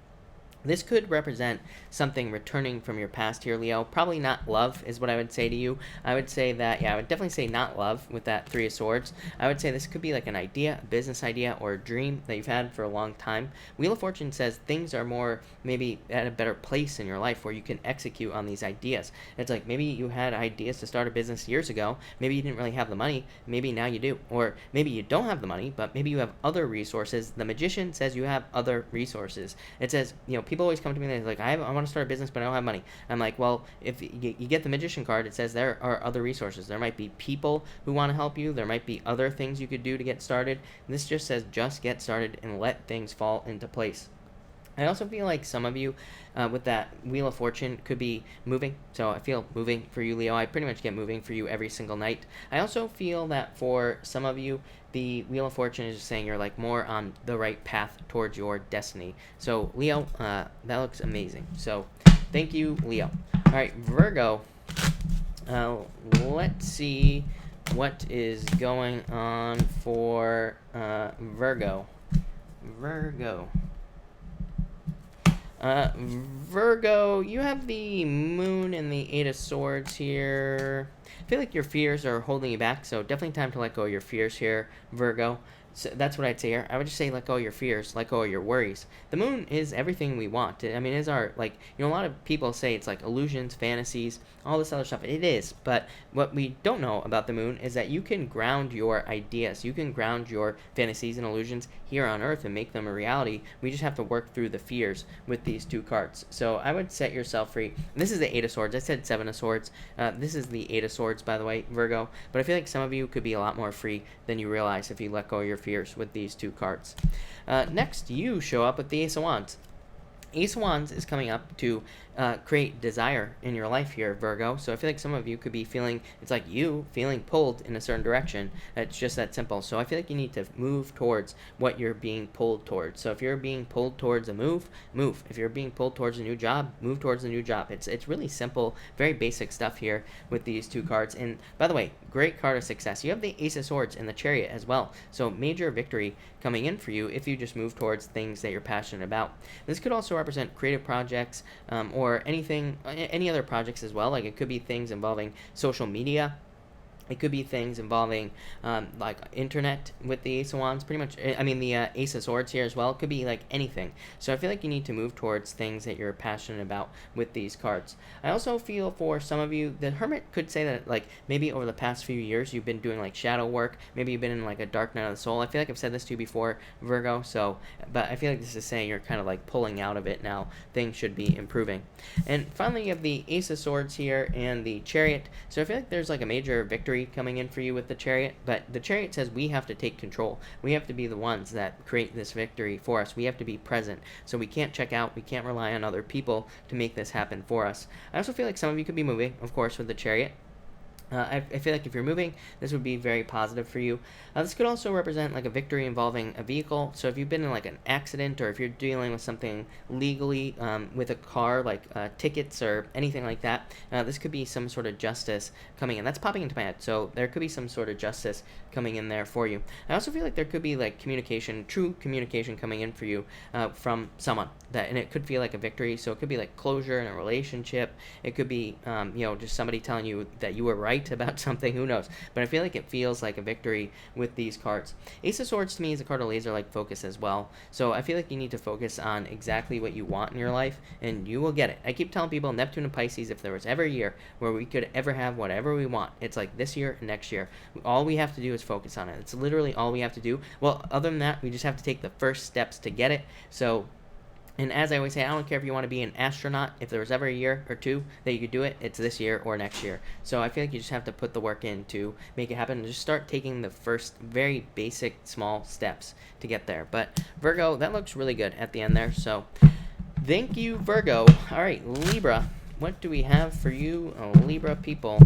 This could represent something returning from your past here, Leo. Probably not love is what I would say to you. I would say that, I would definitely say not love with that Three of Swords. I would say this could be like an idea, a business idea, or a dream that you've had for a long time. Wheel of Fortune says things are more maybe at a better place in your life where you can execute on these ideas. It's like maybe you had ideas to start a business years ago. Maybe you didn't really have the money. Maybe now you do. Or maybe you don't have the money, but maybe you have other resources. The Magician says you have other resources. It says, people always come to me and they're like, I want to start a business, but I don't have money. I'm like, well, if you get the Magician card, it says there are other resources. There might be people who want to help you. There might be other things you could do to get started. This just says just get started and let things fall into place. I also feel like some of you with that Wheel of Fortune could be moving. So I feel moving for you, Leo. I pretty much get moving for you every single night. I also feel that for some of you, the Wheel of Fortune is just saying you're like more on the right path towards your destiny. So Leo, that looks amazing. So thank you, Leo. All right, Virgo. Let's see what is going on for Virgo. Virgo, you have the Moon and the Eight of Swords here. I feel like your fears are holding you back, so definitely time to let go of your fears here, Virgo. So that's what I'd say here. I would just say let go of your fears, let go of your worries. The Moon is everything we want. I mean, it's our, a lot of people say it's like illusions, fantasies, all this other stuff. It is, but what we don't know about the Moon is that you can ground your ideas. You can ground your fantasies and illusions here on Earth and make them a reality. We just have to work through the fears with these two cards. So I would set yourself free. This is the Eight of Swords. I said Seven of Swords. This is the Eight of Swords, by the way, Virgo. But I feel like some of you could be a lot more free than you realize if you let go of your fears with these two cards. Next, you show up with the Ace of Wands. Ace of Wands is coming up to create desire in your life here, Virgo. So I feel like some of you could be feeling, it's like you feeling pulled in a certain direction. It's just that simple. So I feel like you need to move towards what you're being pulled towards. So if you're being pulled towards a move. If you're being pulled towards a new job, move towards a new job. It's really simple, very basic stuff here with these two cards. And by the way, great card of success. You have the Ace of Swords and the Chariot as well. So major victory coming in for you if you just move towards things that you're passionate about. This could also represent creative projects or any other projects as well. Like it could be things involving social media. It could be things involving like internet with the Ace of Wands, pretty much. I mean, the Ace of Swords here as well. It could be like anything. So I feel like you need to move towards things that you're passionate about with these cards. I also feel for some of you, the Hermit could say that like maybe over the past few years you've been doing like shadow work. Maybe you've been in like a dark night of the soul. I feel like I've said this to you before, Virgo. So, but I feel like this is saying you're kind of like pulling out of it now. Things should be improving. And finally, you have the Ace of Swords here and the Chariot. So I feel like there's like a major victory coming in for you with the Chariot, but the Chariot says we have to take control. We have to be the ones that create this victory for us. We have to be present. So we can't check out. We can't rely on other people to make this happen for us. I also feel like some of you could be moving, of course, with the Chariot. I feel like if you're moving, this would be very positive for you. This could also represent like a victory involving a vehicle. So if you've been in like an accident, or if you're dealing with something legally with a car, like tickets or anything like that, this could be some sort of justice coming in. That's popping into my head. So there could be some sort of justice coming in there for you. I also feel like there could be like communication, true communication coming in for you from someone, and it could feel like a victory. So it could be like closure in a relationship. It could be just somebody telling you that you were right about something. Who knows? But I feel like it feels like a victory with these cards. Ace of Swords to me is a card of laser-like focus as well. So I feel like you need to focus on exactly what you want in your life, and you will get it. I keep telling people, Neptune and Pisces, if there was ever a year where we could ever have whatever we want, it's like this year and next year. All we have to do is focus on it. It's literally all we have to do. Well, other than that, we just have to take the first steps to get it. So And as I always say, I don't care if you want to be an astronaut. If there was ever a year or two that you could do it, it's this year or next year. So I feel like you just have to put the work in to make it happen and just start taking the first very basic small steps to get there. But Virgo, that looks really good at the end there. So thank you, Virgo. All right, Libra. What do we have for you, Libra people?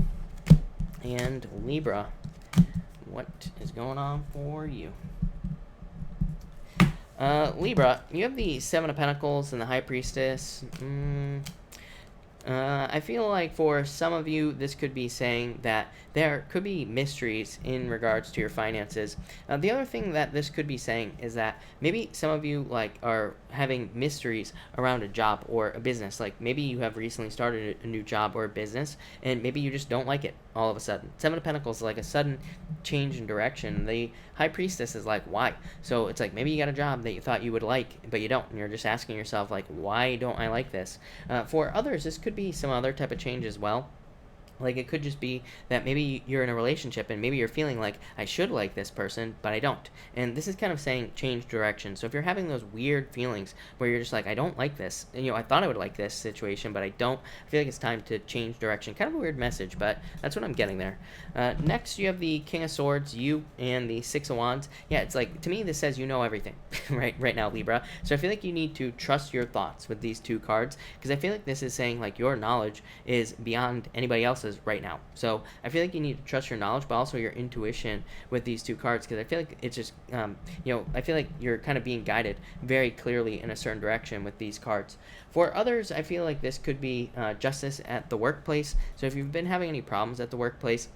And Libra, what is going on for you? Libra, you have the Seven of Pentacles and the High Priestess. I feel like for some of you, this could be saying that there could be mysteries in regards to your finances. The other thing that this could be saying is that maybe some of you are having mysteries around a job or a business. Like maybe you have recently started a new job or a business, and maybe you just don't like it all of a sudden. Seven of Pentacles is like a sudden change in direction. The High Priestess is like, why? So it's like maybe you got a job that you thought you would like, but you don't, and you're just asking yourself, like, why don't I like this? For others, this could be some other type of change as well. Like, it could just be that maybe you're in a relationship and maybe you're feeling like, I should like this person, but I don't. And this is kind of saying change direction. So if you're having those weird feelings where you're just like, I don't like this, and, I thought I would like this situation, but I don't, I feel like it's time to change direction. Kind of a weird message, but that's what I'm getting there. Next, you have the King of Swords, you, and the Six of Wands. Yeah, it's like, to me, this says you know everything right now, Libra. So I feel like you need to trust your thoughts with these two cards, because I feel like this is saying, like, your knowledge is beyond anybody else's right now. So I feel like you need to trust your knowledge, but also your intuition with these two cards, because I feel like it's just, I feel like you're kind of being guided very clearly in a certain direction with these cards. For others, I feel like this could be justice at the workplace. So if you've been having any problems at the workplace,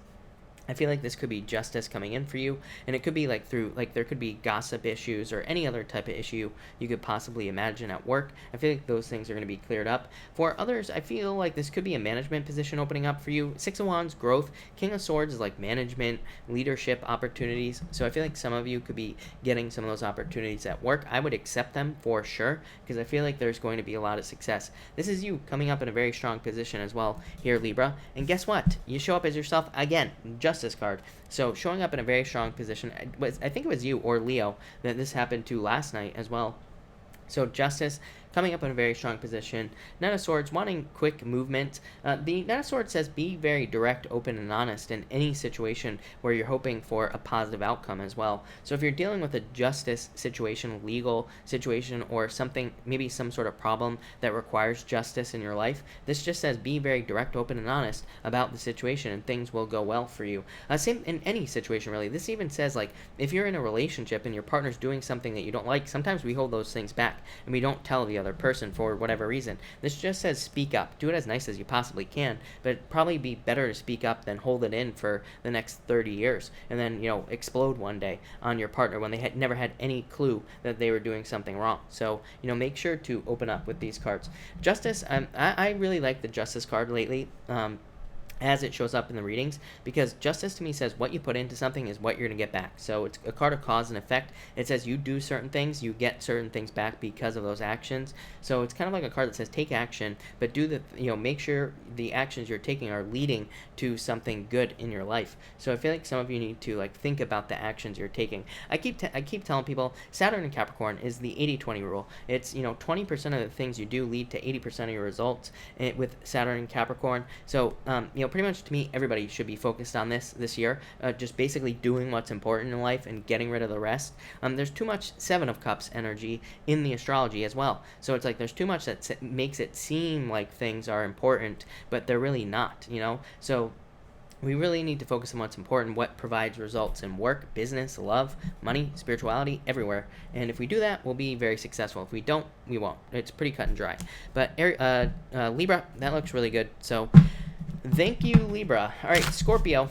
I feel like this could be justice coming in for you, and it could be like through, like, there could be gossip issues or any other type of issue you could possibly imagine at work. I feel like those things are going to be cleared up. For others, I feel like this could be a management position opening up for you. Six of Wands, growth. King of Swords is like management, leadership opportunities. So I feel like some of you could be getting some of those opportunities at work. I would accept them for sure, because I feel like there's going to be a lot of success. This is you coming up in a very strong position as well here, Libra. And guess what? You show up as yourself again. Justice card. So showing up in a very strong position. I think it was you or Leo that this happened to last night as well. So justice, coming up in a very strong position. Knight of Swords, wanting quick movement. The Knight of Swords says be very direct, open, and honest in any situation where you're hoping for a positive outcome as well. So if you're dealing with a justice situation, legal situation, or something, maybe some sort of problem that requires justice in your life, this just says be very direct, open, and honest about the situation, and things will go well for you. Same in any situation, really. This even says, like, if you're in a relationship and your partner's doing something that you don't like, sometimes we hold those things back and we don't tell the other person for whatever reason. This just says speak up. Do it as nice as you possibly can, but it'd probably be better to speak up than hold it in for the next 30 years and then, explode one day on your partner when they had never had any clue that they were doing something wrong. So, make sure to open up with these cards. Justice, I really like the Justice card lately. As it shows up in the readings, because justice to me says what you put into something is what you're going to get back. So it's a card of cause and effect. It says you do certain things, you get certain things back because of those actions. So it's kind of like a card that says take action, but make sure the actions you're taking are leading to something good in your life. So I feel like some of you need to think about the actions you're taking. I keep telling people Saturn and Capricorn is the 80-20 rule. It's 20% of the things you do lead to 80% of your results with Saturn and Capricorn. So pretty much to me, everybody should be focused on this year, just basically doing what's important in life and getting rid of the rest. There's too much Seven of Cups energy in the astrology as well. So it's like there's too much that makes it seem like things are important, but they're really not, So we really need to focus on what's important, what provides results in work, business, love, money, spirituality, everywhere. And if we do that, we'll be very successful. If we don't, we won't. It's pretty cut and dry. But Libra, that looks really good. So thank you, Libra. All right, Scorpio.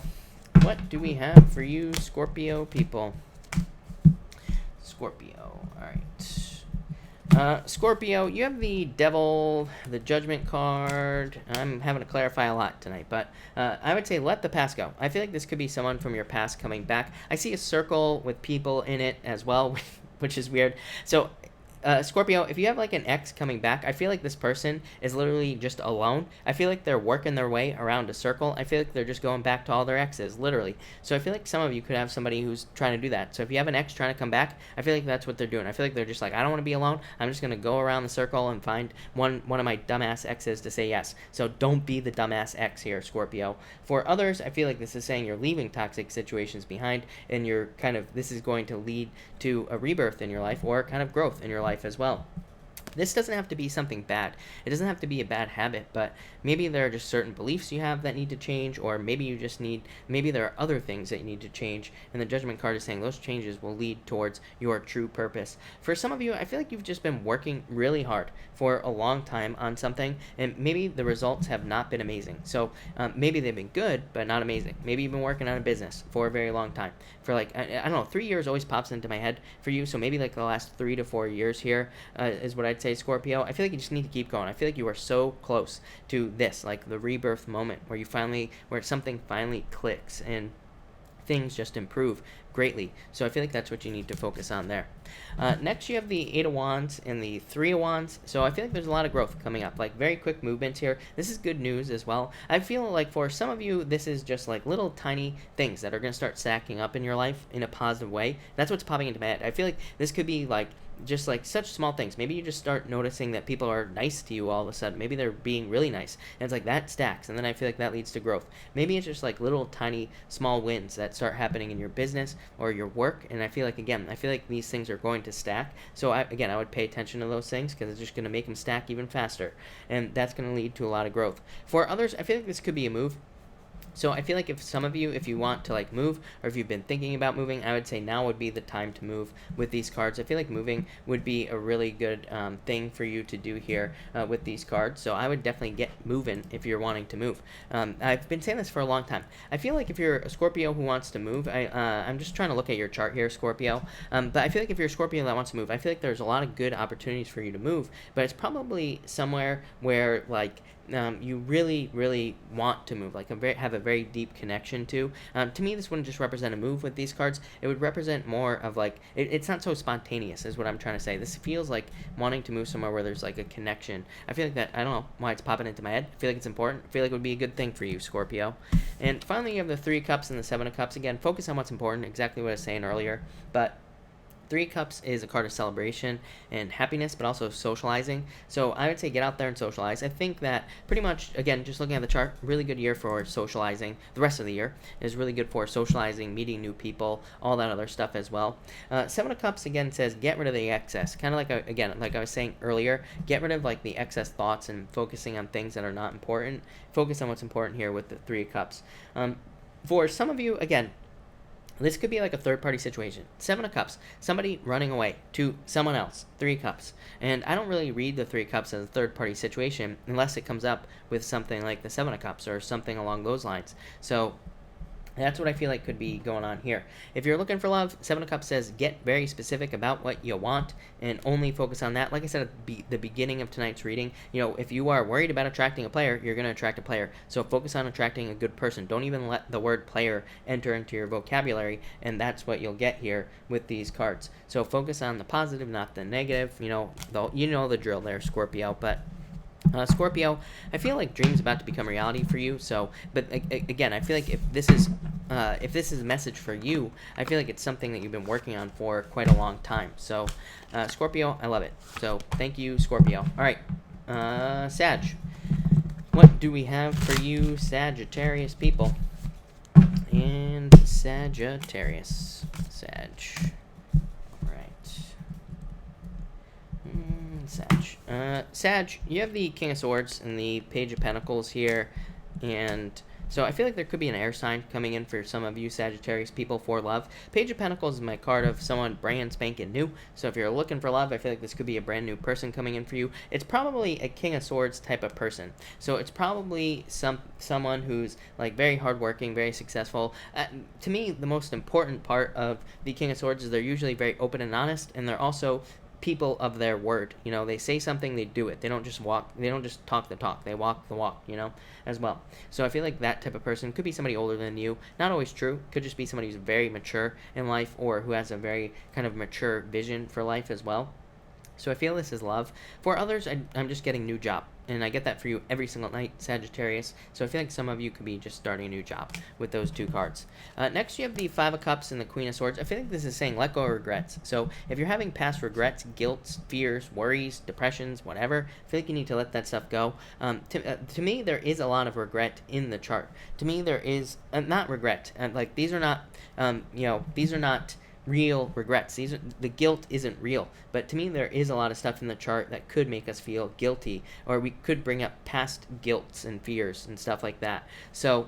What do we have for you, Scorpio people? Scorpio. All right. Scorpio, you have the Devil, the Judgment card. I'm having to clarify a lot tonight, but I would say let the past go. I feel like this could be someone from your past coming back. I see a circle with people in it as well, which is weird. So Scorpio, if you have like an ex coming back, I feel like this person is literally just alone. I feel like they're working their way around a circle. I feel like they're just going back to all their exes, literally. So I feel like some of you could have somebody who's trying to do that. So if you have an ex trying to come back, I feel like that's what they're doing. I feel like they're just like, I don't want to be alone. I'm just going to go around the circle and find one of my dumbass exes to say yes. So don't be the dumbass ex here, Scorpio. For others, I feel like this is saying you're leaving toxic situations behind, and you're kind of, this is going to lead to a rebirth in your life or kind of growth in your life as well. This doesn't have to be something bad. It doesn't have to be a bad habit, but maybe there are just certain beliefs you have that need to change, or maybe you just need, maybe there are other things that you need to change, and the Judgment card is saying those changes will lead towards your true purpose. For some of you, I feel like you've just been working really hard for a long time on something, and maybe the results have not been amazing. So maybe they've been good, but not amazing. Maybe you've been working on a business for a very long time. For like, I don't know, 3 years always pops into my head for you, so maybe like the last 3 to 4 years here is what I'd say, Scorpio. I feel like you just need to keep going. I feel like you are so close to this, like the rebirth moment where you finally, where something finally clicks and things just improve greatly. So I feel like that's what you need to focus on there. Next, you have the 8 of Wands and the 3 of Wands. So I feel like there's a lot of growth coming up, like very quick movements here. This is good news as well. I feel like for some of you, this is just like little tiny things that are going to start stacking up in your life in a positive way. That's what's popping into my head. I feel like this could be like just like such small things. Maybe you just start noticing that people are nice to you all of a sudden. Maybe they're being really nice, and it's like that stacks, and then I feel like that leads to growth. Maybe it's just like little tiny small wins that start happening in your business or your work, and I feel like, again, I feel like these things are going to stack. So I would pay attention to those things, because it's just going to make them stack even faster, and that's going to lead to a lot of growth. For others, I feel like this could be a move. So I feel like if some of you, if you want to like move, or if you've been thinking about moving, I would say now would be the time to move with these cards. I feel like moving would be a really good thing for you to do here with these cards. So I would definitely get moving if you're wanting to move. I've been saying this for a long time. I feel like if you're a Scorpio who wants to move, I'm just trying to look at your chart here, Scorpio. But I feel like if you're a Scorpio that wants to move, I feel like there's a lot of good opportunities for you to move, but it's probably somewhere where like you really, really want to move, like have a very deep connection to. To me, this wouldn't just represent a move with these cards. It would represent more of like, it's not so spontaneous is what I'm trying to say. This feels like wanting to move somewhere where there's like a connection. I feel like that, I don't know why it's popping into my head. I feel like it's important. I feel like it would be a good thing for you, Scorpio. And finally, you have the 3 of Cups and the 7 of Cups. Again, focus on what's important, exactly what I was saying earlier. But 3 Cups is a card of celebration and happiness, but also socializing. So I would say get out there and socialize. I think that pretty much, again, just looking at the chart, really good year for socializing. The rest of the year is really good for socializing, meeting new people, all that other stuff as well. 7 of Cups, again, says get rid of the excess. Kind of like, again, like I was saying earlier, get rid of like the excess thoughts and focusing on things that are not important. Focus on what's important here with the 3 of Cups. For some of you, again, this could be like a third-party situation. 7 of Cups, somebody running away to someone else. 3 Cups. And I don't really read the 3 Cups as a third-party situation unless it comes up with something like the 7 of Cups or something along those lines. So that's what I feel like could be going on here. If you're looking for love, 7 of Cups says get very specific about what you want and only focus on that. Like I said at the beginning of tonight's reading, if you are worried about attracting a player, you're going to attract a player. So focus on attracting a good person. Don't even let the word player enter into your vocabulary, and that's what you'll get here with these cards. So focus on the positive, not the negative. You know the drill there, Scorpio. But Scorpio, I feel like dreams about to become reality for you. So, but again, I feel like if this is a message for you, I feel like it's something that you've been working on for quite a long time. So, Scorpio, I love it. So, thank you, Scorpio. All right, Sag. What do we have for you, Sagittarius people? And Sagittarius, Sag. Sag, you have the King of Swords and the Page of Pentacles here, and so I feel like there could be an air sign coming in for some of you Sagittarius people for love. Page of Pentacles is my card of someone brand spanking new, so if you're looking for love, I feel like this could be a brand new person coming in for you. It's probably a King of Swords type of person, so it's probably someone who's like very hardworking, very successful. To me, the most important part of the King of Swords is they're usually very open and honest, and they're also people of their word. They say something, they do it. They don't just talk the talk, they walk the walk, as well. So I feel like that type of person could be somebody older than you. Not always true. Could just be somebody who's very mature in life, or who has a very kind of mature vision for life as well. So I feel this is love. For others, I'm just getting new job. And I get that for you every single night, Sagittarius. So I feel like some of you could be just starting a new job with those two cards. Next, you have the Five of Cups and the Queen of Swords. I feel like this is saying let go of regrets. So if you're having past regrets, guilt, fears, worries, depressions, whatever, I feel like you need to let that stuff go. To me, there is a lot of regret in the chart. To me, there is not regret. Like these are not, these are not real regrets. The guilt isn't real, but to me there is a lot of stuff in the chart that could make us feel guilty, or we could bring up past guilts and fears and stuff like that. So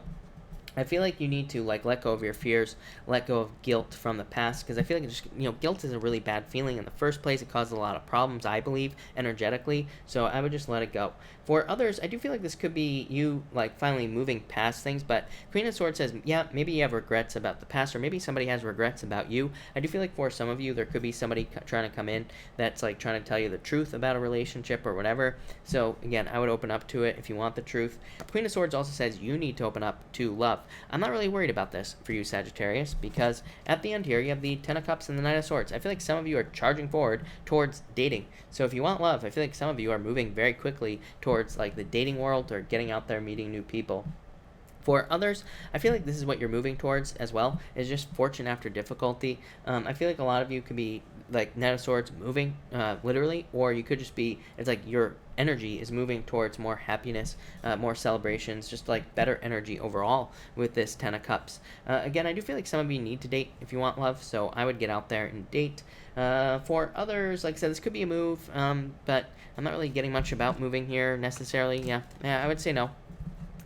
I feel like you need to like let go of your fears, let go of guilt from the past, because I feel like just guilt is a really bad feeling in the first place. It causes a lot of problems, I believe, energetically. So I would just let it go. For others, I do feel like this could be you like finally moving past things. But Queen of Swords says, yeah, maybe you have regrets about the past, or maybe somebody has regrets about you. I do feel like for some of you, there could be somebody trying to come in that's like trying to tell you the truth about a relationship or whatever. So again, I would open up to it if you want the truth. Queen of Swords also says you need to open up to love. I'm not really worried about this for you, Sagittarius, because at the end here, you have the Ten of Cups and the Knight of Swords. I feel like some of you are charging forward towards dating. So if you want love, I feel like some of you are moving very quickly towards like the dating world or getting out there, meeting new people. For others, I feel like this is what you're moving towards as well, is just fortune after difficulty. I feel like a lot of you could be like Knight of Swords moving, literally, or you could just be, it's like your energy is moving towards more happiness, more celebrations, just like better energy overall with this Ten of Cups. Again, I do feel like some of you need to date if you want love, so I would get out there and date. For others, like I said, this could be a move, but I'm not really getting much about moving here necessarily. Yeah, I would say no.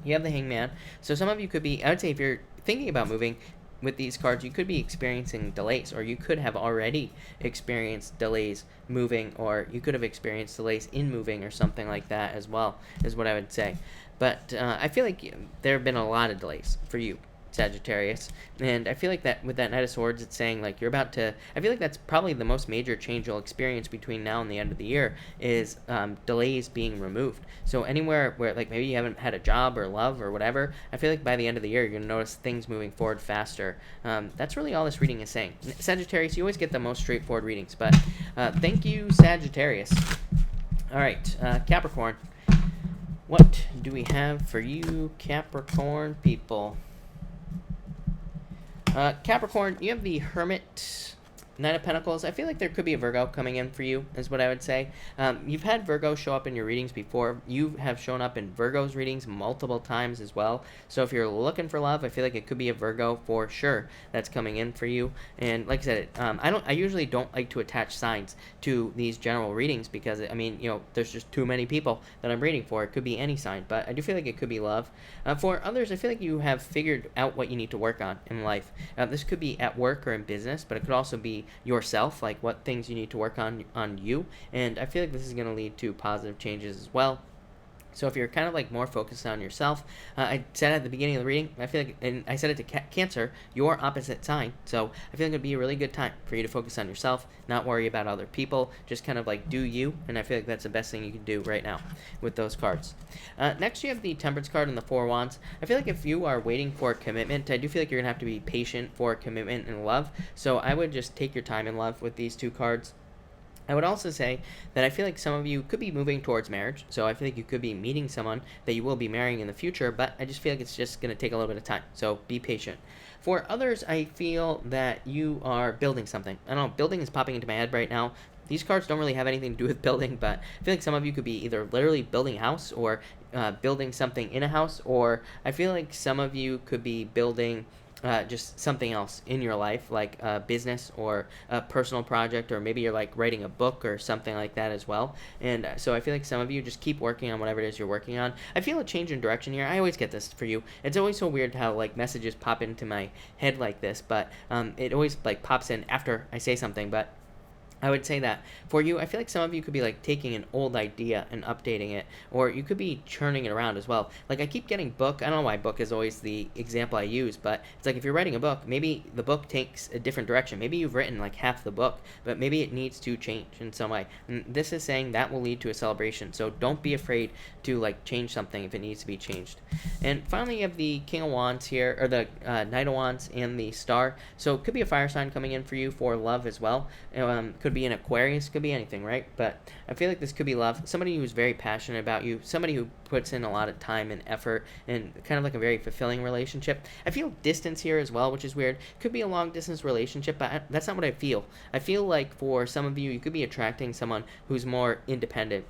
You have the Hangman. So some of you could be, I would say if you're thinking about moving with these cards, you could be experiencing delays, or you could have already experienced delays moving, or you could have experienced delays in moving or something like that as well, is what I would say. But I feel like there have been a lot of delays for you, Sagittarius, and I feel like that with that Knight of Swords, it's saying like you're about to, I feel like that's probably the most major change you'll experience between now and the end of the year is delays being removed. So anywhere where like maybe you haven't had a job or love or whatever, I feel like by the end of the year you're going to notice things moving forward faster. That's really all this reading is saying. Sagittarius, you always get the most straightforward readings, but thank you, Sagittarius. All right, Capricorn, what do we have for you, Capricorn people? Capricorn, you have the Hermit, Knight of Pentacles. I feel like there could be a Virgo coming in for you, is what I would say. You've had Virgo show up in your readings before. You have shown up in Virgo's readings multiple times as well. So if you're looking for love, I feel like it could be a Virgo for sure that's coming in for you. And like I said, I usually don't like to attach signs to these general readings because, I mean, there's just too many people that I'm reading for. It could be any sign, but I do feel like it could be love. For others, I feel like you have figured out what you need to work on in life. This could be at work or in business, but it could also be yourself, like what things you need to work on you, and I feel like this is going to lead to positive changes as well. So if you're kind of like more focused on yourself, I said at the beginning of the reading, I feel like, and I said it to Cancer, your opposite sign. So I feel like it'd be a really good time for you to focus on yourself, not worry about other people, just kind of like do you. And I feel like that's the best thing you can do right now with those cards. Next, you have the Temperance card and the Four Wands. I feel like if you are waiting for commitment, I do feel like you're gonna have to be patient for commitment and love. So I would just take your time in love with these two cards. I would also say that I feel like some of you could be moving towards marriage, so I feel like you could be meeting someone that you will be marrying in the future, but I just feel like it's just going to take a little bit of time, so be patient. For others, I feel that you are building something. I don't know, building is popping into my head right now. These cards don't really have anything to do with building, but I feel like some of you could be either literally building a house or building something in a house, or I feel like some of you could be building just something else in your life, like a business or a personal project, or maybe you're like writing a book or something like that as well. And so I feel like some of you just keep working on whatever it is you're working on. I feel a change in direction here. I always get this for you. It's always so weird how like messages pop into my head like this, but it always like pops in after I say something. But I would say that for you, I feel like some of you could be like taking an old idea and updating it, or you could be churning it around as well. Like I keep getting book. I don't know why book is always the example I use, but it's like if you're writing a book, maybe the book takes a different direction. Maybe you've written like half the book, but maybe it needs to change in some way. And this is saying that will lead to a celebration. So don't be afraid to like change something if it needs to be changed. And finally, you have the King of Wands here, or the Knight of Wands and the Star. So it could be a fire sign coming in for you for love as well. Could could be an Aquarius, could be anything, right? But I feel like this could be love. Somebody who's very passionate about you, somebody who puts in a lot of time and effort, and kind of like a very fulfilling relationship. I feel distance here as well, which is weird. Could be a long distance relationship, but that's not what I feel. I feel like for some of you, you could be attracting someone who's more independent.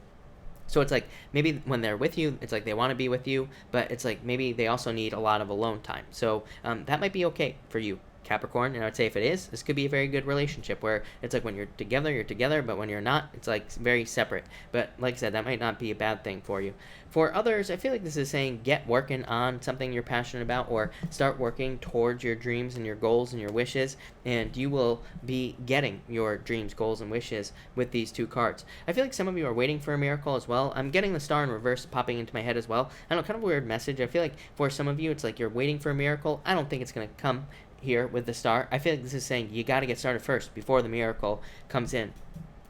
So it's like maybe when they're with you, it's like they want to be with you, but it's like maybe they also need a lot of alone time. So that might be okay for you, Capricorn. And I would say if it is, this could be a very good relationship where it's like when you're together, but when you're not, it's like very separate. But like I said, that might not be a bad thing for you. For others, I feel like this is saying get working on something you're passionate about, or start working towards your dreams and your goals and your wishes, and you will be getting your dreams, goals, and wishes with these two cards. I feel like some of you are waiting for a miracle as well. I'm getting the star in reverse popping into my head as well. I don't know, kind of a weird message. I feel like for some of you, it's like you're waiting for a miracle. I don't think it's going to come here with the star. I feel like this is saying you got to get started first before the miracle comes in.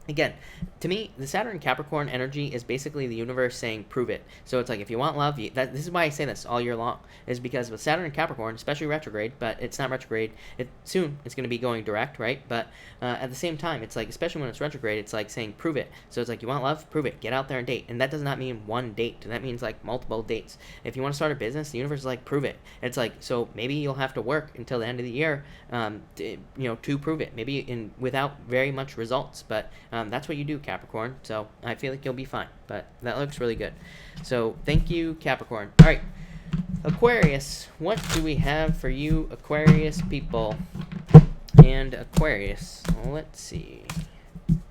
Again, to me, the Saturn Capricorn energy is basically the universe saying, prove it. So it's like, if you want love, this is why I say this all year long, is because with Saturn and Capricorn, especially retrograde, but it's not retrograde, soon it's going to be going direct, right? But at the same time, it's like, especially when it's retrograde, it's like saying, prove it. So it's like, you want love? Prove it. Get out there and date. And that does not mean one date. That means like multiple dates. If you want to start a business, the universe is like, prove it. It's like, so maybe you'll have to work until the end of the year, to prove it. Maybe without very much results, but that's what you do, Capricorn. So I feel like you'll be fine, but that looks really good. So thank you, Capricorn. All right, Aquarius, what do we have for you, Aquarius people? And Aquarius, let's see. And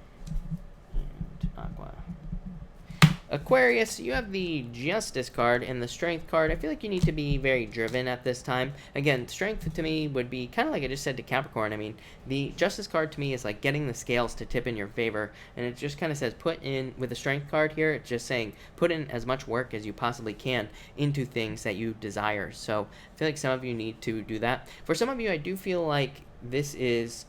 Aqua. Aquarius, you have the Justice card and the Strength card. I feel like you need to be very driven at this time. Again, Strength to me would be kind of like I just said to Capricorn. I mean, the Justice card to me is like getting the scales to tip in your favor. And it just kind of says put in, with the Strength card here, it's just saying put in as much work as you possibly can into things that you desire. So I feel like some of you need to do that. For some of you, I do feel like this is...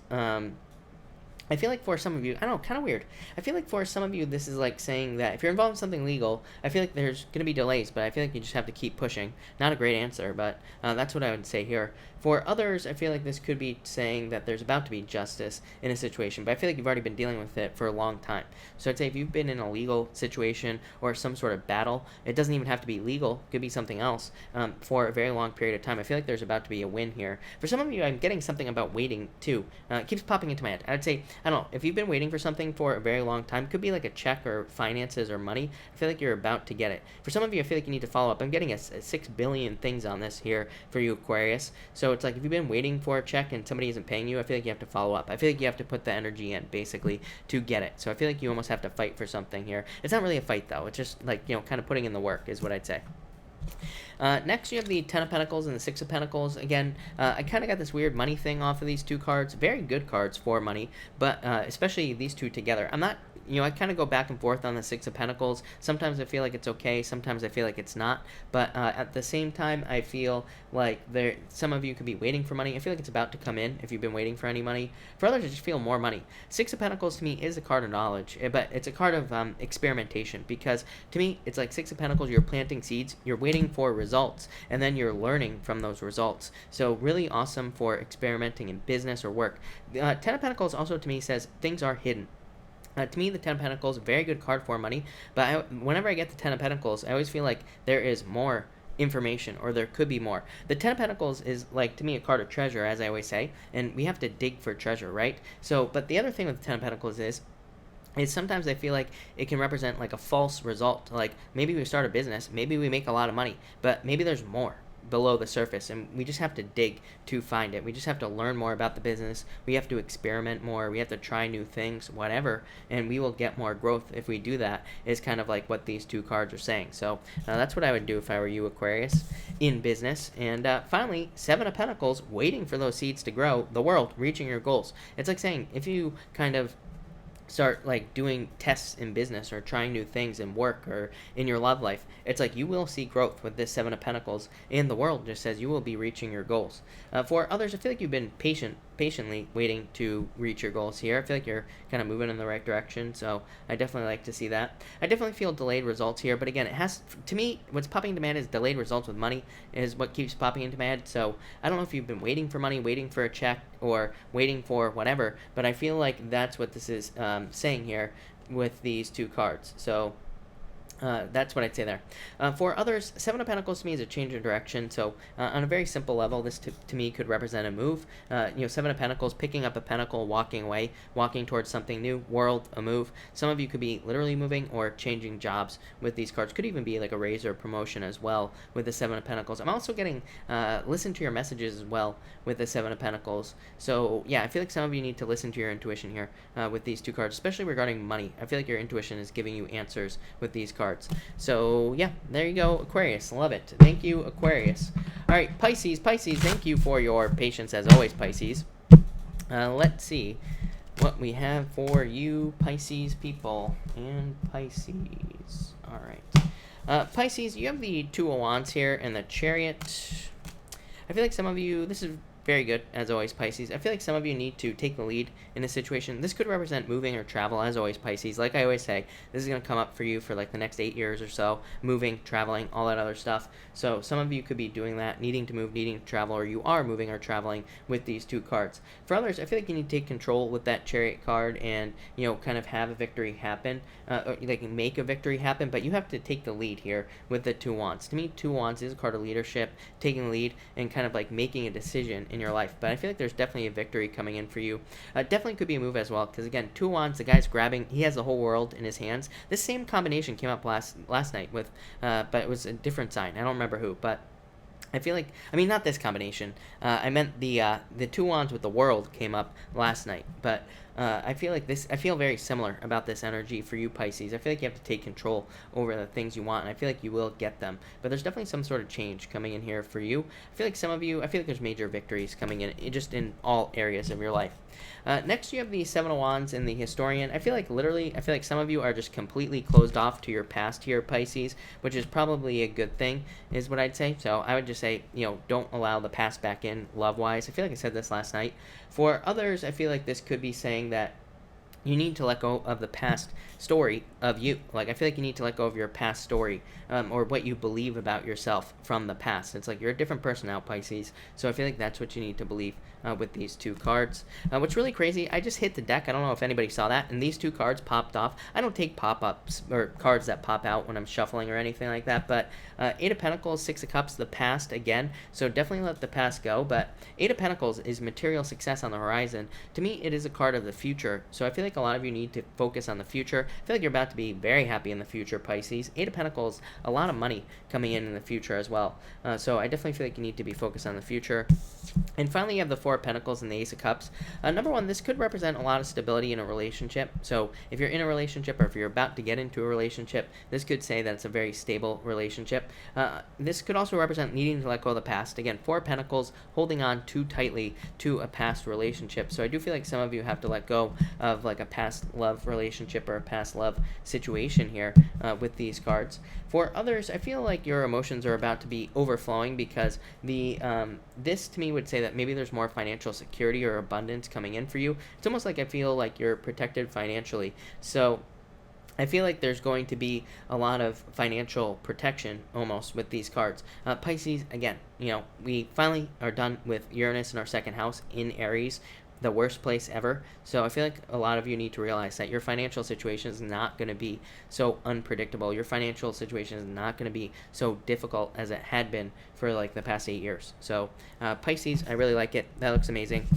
I feel like for some of you, I don't know, kind of weird. I feel like for some of you, this is like saying that if you're involved in something legal, I feel like there's going to be delays, but I feel like you just have to keep pushing. Not a great answer, but that's what I would say here. For others, I feel like this could be saying that there's about to be justice in a situation, but I feel like you've already been dealing with it for a long time. So I'd say if you've been in a legal situation or some sort of battle, it doesn't even have to be legal. It could be something else for a very long period of time. I feel like there's about to be a win here. For some of you, I'm getting something about waiting, too. It keeps popping into my head. I'd say, I don't know, if you've been waiting for something for a very long time, it could be like a check or finances or money. I feel like you're about to get it. For some of you, I feel like you need to follow up. I'm getting a 6 billion things on this here for you, Aquarius. So it's like if you've been waiting for a check and somebody isn't paying you, I feel like you have to follow up. I feel like you have to put the energy in, basically, to get it. So I feel like you almost have to fight for something here. It's not really a fight, though. It's just like, kind of putting in the work is what I'd say. Next, you have the Ten of Pentacles and the Six of Pentacles. Again, I kind of got this weird money thing off of these two cards. Very good cards for money, but especially these two together. I'm not... I kind of go back and forth on the Six of Pentacles. Sometimes I feel like it's okay. Sometimes I feel like it's not. But at the same time, I feel like some of you could be waiting for money. I feel like it's about to come in if you've been waiting for any money. For others, I just feel more money. Six of Pentacles to me is a card of knowledge, but it's a card of experimentation, because to me, it's like Six of Pentacles, you're planting seeds, you're waiting for results, and then you're learning from those results. So really awesome for experimenting in business or work. Ten of Pentacles also to me says things are hidden. To me, the Ten of Pentacles is a very good card for money, but whenever I get the Ten of Pentacles, I always feel like there is more information, or there could be more. The Ten of Pentacles is, like, to me, a card of treasure, as I always say, and we have to dig for treasure, right? So, but the other thing with the Ten of Pentacles is sometimes I feel like it can represent, like, a false result. Like, maybe we start a business, maybe we make a lot of money, but maybe there's more below the surface, and we just have to dig to find it. We just have to learn more about the business. We have to experiment more. We have to try new things, whatever, and we will get more growth if we do that, is kind of like what these two cards are saying. So that's what I would do if I were you, Aquarius, in business. And finally, Seven of Pentacles, waiting for those seeds to grow, the world, reaching your goals. It's like saying, if you kind of start like doing tests in business or trying new things in work or in your love life, it's like you will see growth with this Seven of Pentacles, and the world just says you will be reaching your goals. For others, I feel like you've been patiently waiting to reach your goals here. I feel like you're kind of moving in the right direction, so I definitely like to see that. I definitely feel delayed results here, but again, it has, to me, what's popping into my head is delayed results with money is what keeps popping into my head. So I don't know if you've been waiting for money, waiting for a check, or waiting for whatever. But I feel like that's what this is saying here with these two cards. So that's what I'd say there. For others, Seven of Pentacles to me is a change in direction. So on a very simple level, this to me could represent a move. Seven of Pentacles, picking up a pentacle, walking away, walking towards something new, world, a move. Some of you could be literally moving or changing jobs with these cards. Could even be like a raise or promotion as well with the Seven of Pentacles. I'm also getting listen to your messages as well with the Seven of Pentacles. So yeah, I feel like some of you need to listen to your intuition here with these two cards, especially regarding money. I feel like your intuition is giving you answers with these cards. So yeah, there you go, Aquarius. Love it. Thank you, Aquarius. All right, Pisces. Pisces, thank you for your patience as always, Pisces. Let's see what we have for you, Pisces people and Pisces. All right, Pisces, you have the Two of Wands here and the Chariot. I feel like some of you, this is very good, as always, Pisces. I feel like some of you need to take the lead in a situation. This could represent moving or travel, as always, Pisces. Like I always say, this is going to come up for you for like the next 8 years or so. Moving, traveling, all that other stuff. So some of you could be doing that, needing to move, needing to travel, or you are moving or traveling with these two cards. For others, I feel like you need to take control with that Chariot card and, kind of have a victory happen, or like make a victory happen, but you have to take the lead here with the Two Wands. To me, Two Wands is a card of leadership, taking the lead and kind of like making a decision in your life. But I feel like there's definitely a victory coming in for you. Definitely could be a move as well, because again, Two Wands, the guy's grabbing, he has the whole world in his hands. This same combination came up last night with, but it was a different sign. I don't remember who, but I feel like, not this combination. I meant the Two Wands with the world came up last night, but I feel like I feel very similar about this energy for you, Pisces. I feel like you have to take control over the things you want, and I feel like you will get them. But there's definitely some sort of change coming in here for you. I feel like some of you, I feel like there's major victories coming in, just in all areas of your life. Next, you have the Seven of Wands and the Historian. I feel like some of you are just completely closed off to your past here, Pisces, which is probably a good thing, is what I'd say. So I would just say, don't allow the past back in love-wise. I feel like I said this last night. For others, I feel like this could be saying that you need to let go of the past story of you. Like, I feel like you need to let go of your past story, or what you believe about yourself from the past. It's like you're a different person now, Pisces. So I feel like that's what you need to believe with these two cards. What's really crazy, I just hit the deck. I don't know if anybody saw that, and these two cards popped off. I don't take pop-ups or cards that pop out when I'm shuffling or anything like that, but Eight of Pentacles, Six of Cups, the past again. So definitely let the past go, but Eight of Pentacles is material success on the horizon. To me, it is a card of the future. So I feel like a lot of you need to focus on the future. I feel like you're about to be very happy in the future, Pisces. Eight of Pentacles, a lot of money coming in the future as well. So I definitely feel like you need to be focused on the future. And finally, you have the Four of Pentacles and the Ace of Cups. Number one, this could represent a lot of stability in a relationship. So if you're in a relationship, or if you're about to get into a relationship, this could say that it's a very stable relationship. This could also represent needing to let go of the past. Again, Four of Pentacles, holding on too tightly to a past relationship. So I do feel like some of you have to let go of like a past love relationship or a past love situation here with these cards. For others, I feel like your emotions are about to be overflowing, because this to me would say that maybe there's more financial security or abundance coming in for you. It's almost like I feel like you're protected financially. So I feel like there's going to be a lot of financial protection almost with these cards. Pisces, again, we finally are done with Uranus in our second house in Aries, the worst place ever. So I feel like a lot of you need to realize that your financial situation is not going to be so unpredictable. Your financial situation is not going to be so difficult as it had been for like the past 8 years. So Pisces, I really like it. That looks amazing.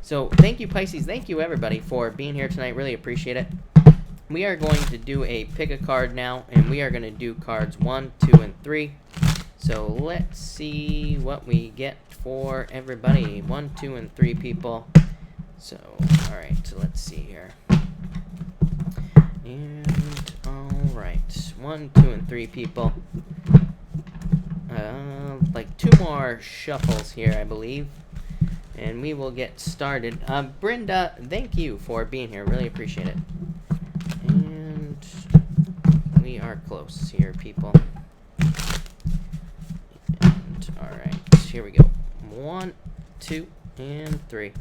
So thank you, Pisces. Thank you, everybody, for being here tonight. Really appreciate it. We are going to do a pick a card now, and we are going to do cards 1, 2, and 3. So let's see what we get for everybody. 1, 2, and 3 people. So, all right, so let's see here. And, all right, 1, 2, and 3 people. Like 2 more shuffles here, I believe. And we will get started. Brenda, thank you for being here. Really appreciate it. And we are close here, people. And, all right, here we go. 1, 2, and 3.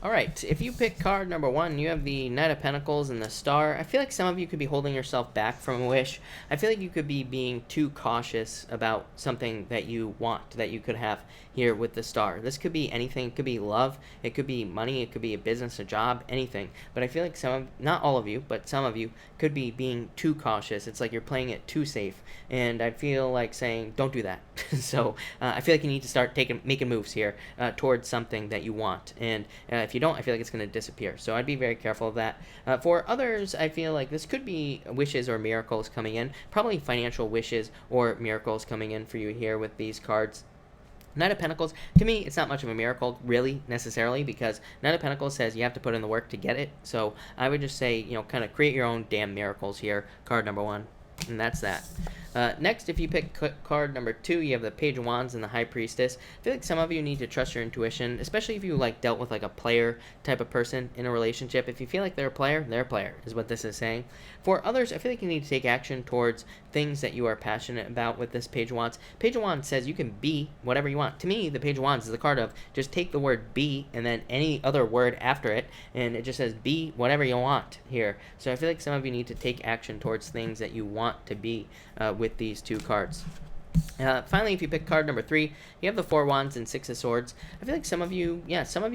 All right, if you pick card number 1, you have the Knight of Pentacles and the Star. I feel like some of you could be holding yourself back from a wish. I feel like you could be being too cautious about something that you want, that you could have here with the Star. This could be anything. It could be love. It could be money. It could be a business, a job, anything. But I feel like not all of you, but some of you could be being too cautious. It's like you're playing it too safe. And I feel like saying, don't do that. So I feel like you need to start making moves here towards something that you want. And if you don't, I feel like it's going to disappear. So I'd be very careful of that. For others, I feel like this could be wishes or miracles coming in. Probably financial wishes or miracles coming in for you here with these cards. Knight of Pentacles, to me, it's not much of a miracle, really, necessarily, because Knight of Pentacles says you have to put in the work to get it. So I would just say, kind of create your own damn miracles here, card number 1. And that's that. Next, if you pick card number 2, you have the Page of Wands and the High Priestess. I feel like some of you need to trust your intuition, especially if you dealt with a player type of person in a relationship. If you feel like they're a player, is what this is saying. For others, I feel like you need to take action towards things that you are passionate about with this Page of Wands. Page of Wands says you can be whatever you want. To me, the Page of Wands is the card of just take the word be and then any other word after it, and it just says be whatever you want here. So I feel like some of you need to take action towards things that you want to be with these 2 cards. Finally, if you pick card number 3, you have the 4 Wands and 6 of Swords. I feel like some of you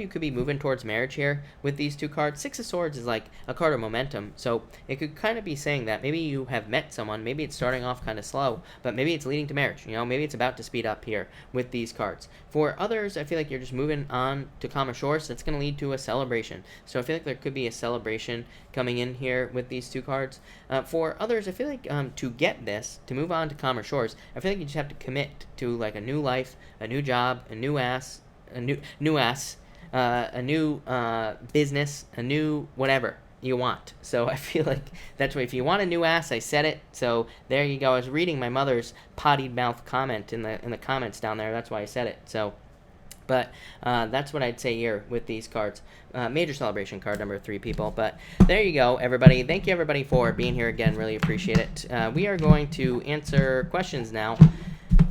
could be moving towards marriage here with these 2 cards. 6 of Swords is like a card of momentum, so it could kind of be saying that maybe you have met someone, maybe it's starting off kind of slow, but maybe it's leading to marriage, maybe it's about to speed up here with these cards. For others, I feel like you're just moving on to calmer shores. That's going to lead to a celebration. So I feel like there could be a celebration coming in here with these 2 cards. For others, I feel like to get this, to move on to calmer shores, I feel like you just have to commit to a new life, a new job, a new business, a new whatever you want. So I feel like that's why if you want a new ass, I said it. So there you go. I was reading my mother's potty mouth comment in the comments down there. That's why I said it. So, but that's what I'd say here with these cards. Major celebration card number 3, people. But there you go, everybody. Thank you, everybody, for being here again. Really appreciate it. We are going to answer questions now.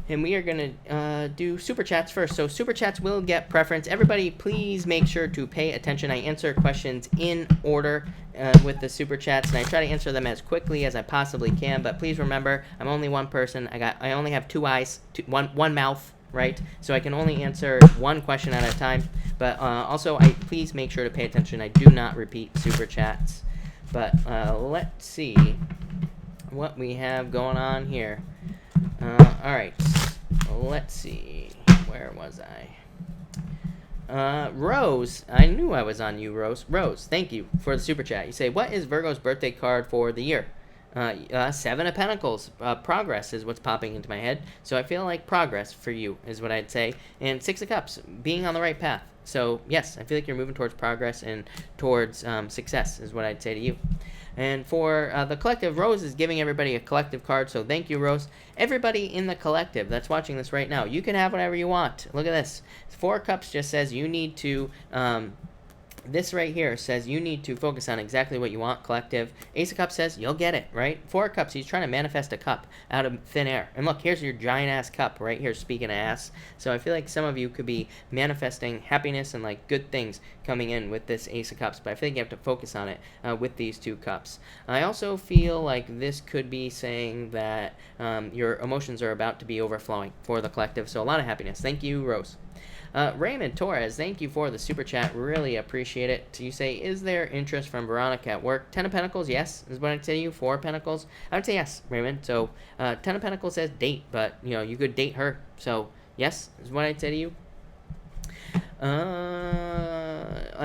And we are going to do Super Chats first. So Super Chats will get preference. Everybody, please make sure to pay attention. I answer questions in order with the Super Chats, and I try to answer them as quickly as I possibly can. But please remember, I'm only one person. I only have 2 eyes, one mouth, right? So I can only answer one question at a time. But also, please make sure to pay attention. I do not repeat Super Chats. But let's see what we have going on here. All right, let's see. Where was I? Rose, I knew I was on you, Rose. Rose, thank you for the Super Chat. You say, what is Virgo's birthday card for the year? 7 of Pentacles. Progress is what's popping into my head. So I feel like progress for you is what I'd say. And 6 of Cups, being on the right path. So yes, I feel like you're moving towards progress and towards success is what I'd say to you. And for the collective, Rose is giving everybody a collective card, so thank you, Rose. Everybody in the collective that's watching this right now, you can have whatever you want. Look at this. 4 Cups just says you need to This right here says you need to focus on exactly what you want, collective. Ace of Cups says you'll get it, right? 4 of Cups, he's trying to manifest a cup out of thin air. And look, here's your giant-ass cup right here, speaking of ass. So I feel like some of you could be manifesting happiness and, like, good things coming in with this Ace of Cups. But I feel like you have to focus on it with these 2 cups. I also feel like this could be saying that your emotions are about to be overflowing for the collective. So a lot of happiness. Thank you, Rose. Raymond Torres, thank you for the Super Chat. Really appreciate it. You say, is there interest from Veronica at work? 10 of Pentacles, yes, is what I'd say to you. 4 of Pentacles, I would say yes, Raymond. So 10 of Pentacles says date, but, you know, you could date her. So, yes, is what I'd say to you.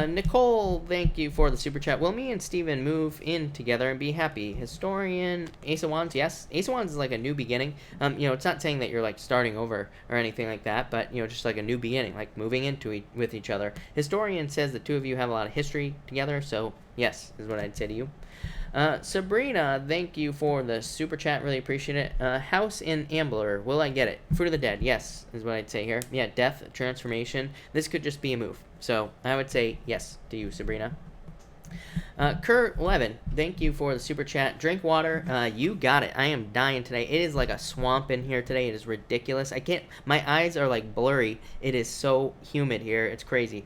Nicole, thank you for the Super Chat. Will me and Steven move in together and be happy? Historian, Ace of Wands, yes. Ace of Wands is like a new beginning. You know, it's not saying that you're like starting over or anything like that, but, you know, just like a new beginning, like moving into with each other. Historian says the 2 of you have a lot of history together, so yes, is what I'd say to you. Sabrina, thank you for the Super Chat. Really appreciate it. House in Ambler, will I get it? Fruit of the Dead, yes, is what I'd say here. Yeah, death, transformation. This could just be a move. So I would say yes to you, Sabrina. Kurt Levin, thank you for the Super Chat. Drink water. You got it. I am dying today. It is like a swamp in here today. It is ridiculous. I can't. My eyes are like blurry. It is so humid here. It's crazy.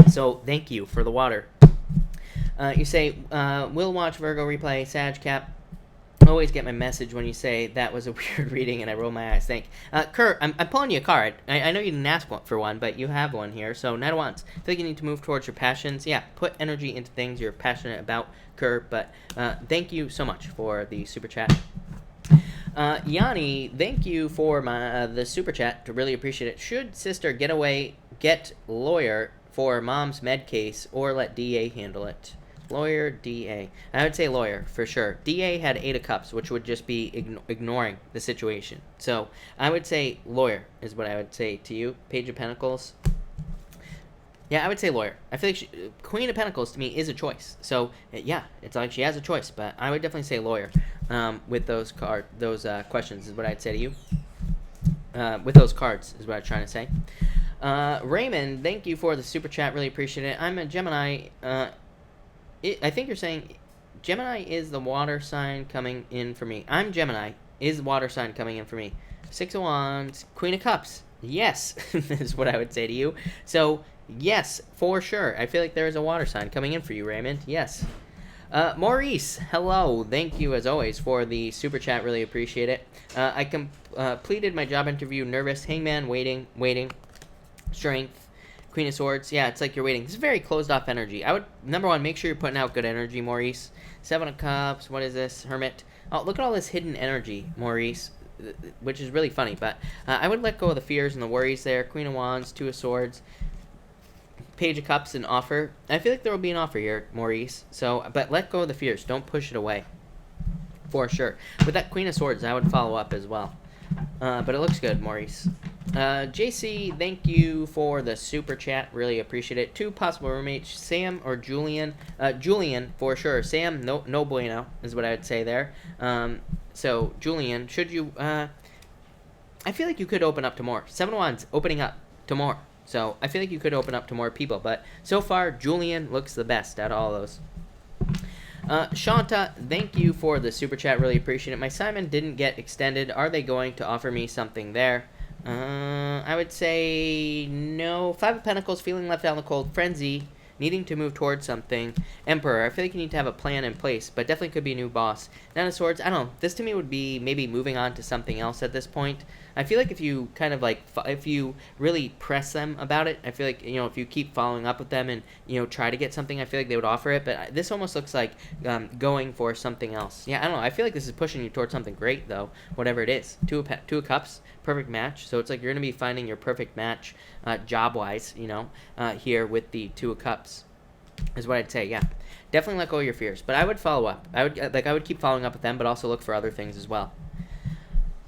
So thank you for the water. You say, will watch Virgo replay, Sag Cap. Always get my message when you say that was a weird reading and I roll my eyes. Thank Kurt, I'm pulling you a card. I know you didn't ask for one, but you have one here. So Knight of Wands. I feel like you need to move towards your passions. Yeah, put energy into things you're passionate about, Kurt. But thank you so much for the super chat. Yanni, thank you for the super chat. To really appreciate it. Should sister get lawyer for mom's med case or let DA handle it? Lawyer, DA. I would say lawyer, for sure. DA had 8 of Cups, which would just be ignoring the situation. So, I would say lawyer is what I would say to you. Page of Pentacles. Yeah, I would say lawyer. I feel like Queen of Pentacles, to me, is a choice. So, yeah, it's like she has a choice. But I would definitely say lawyer with those questions is what I'd say to you. With those cards is what I'm trying to say. Raymond, thank you for the super chat. Really appreciate it. I'm a Gemini. I think you're saying Gemini is the water sign coming in for me. I'm Gemini. Is the water sign coming in for me? 6 of Wands, Queen of Cups. Yes, is what I would say to you. So, yes, for sure. I feel like there is a water sign coming in for you, Raymond. Yes. Maurice, hello. Thank you, as always, for the super chat. Really appreciate it. I completed my job interview. Nervous. Hangman, waiting. Strength. Queen of Swords. Yeah, it's like you're waiting. This is very closed off energy. I would, number one, make sure you're putting out good energy, Maurice. 7 of Cups. What is this? Hermit. Oh, look at all this hidden energy, Maurice, which is really funny. But I would let go of the fears and the worries there. Queen of Wands, 2 of Swords. Page of Cups, an offer. I feel like there will be an offer here, Maurice. So, but let go of the fears. Don't push it away. For sure. With that Queen of Swords, I would follow up as well. But it looks good, Maurice. JC, thank you for the super chat. Really appreciate it. 2 possible roommates, Sam or Julian. Julian, for sure. Sam, no bueno, is what I would say there. So, Julian, should you... I feel like you could open up to more. 7 of Wands, opening up to more. So, I feel like you could open up to more people. But so far, Julian looks the best out of all those. Shanta, thank you for the super chat. Really appreciate it. My Simon didn't get extended. Are they going to offer me something there? I would say no. 5 of Pentacles, feeling left out in the cold. Frenzy, needing to move towards something. Emperor, I feel like you need to have a plan in place, but definitely could be a new boss. 9 of Swords, I don't know. This to me would be maybe moving on to something else at this point. I feel like if you kind of like, if you really press them about it, I feel like, if you keep following up with them and, try to get something, I feel like they would offer it. But this almost looks like going for something else. Yeah, I don't know. I feel like this is pushing you towards something great, though, whatever it is. 2 of Cups, perfect match. So it's like you're going to be finding your perfect match job-wise, here with the 2 of Cups is what I'd say. Yeah, definitely let go of your fears. But I would follow up. I would keep following up with them, but also look for other things as well.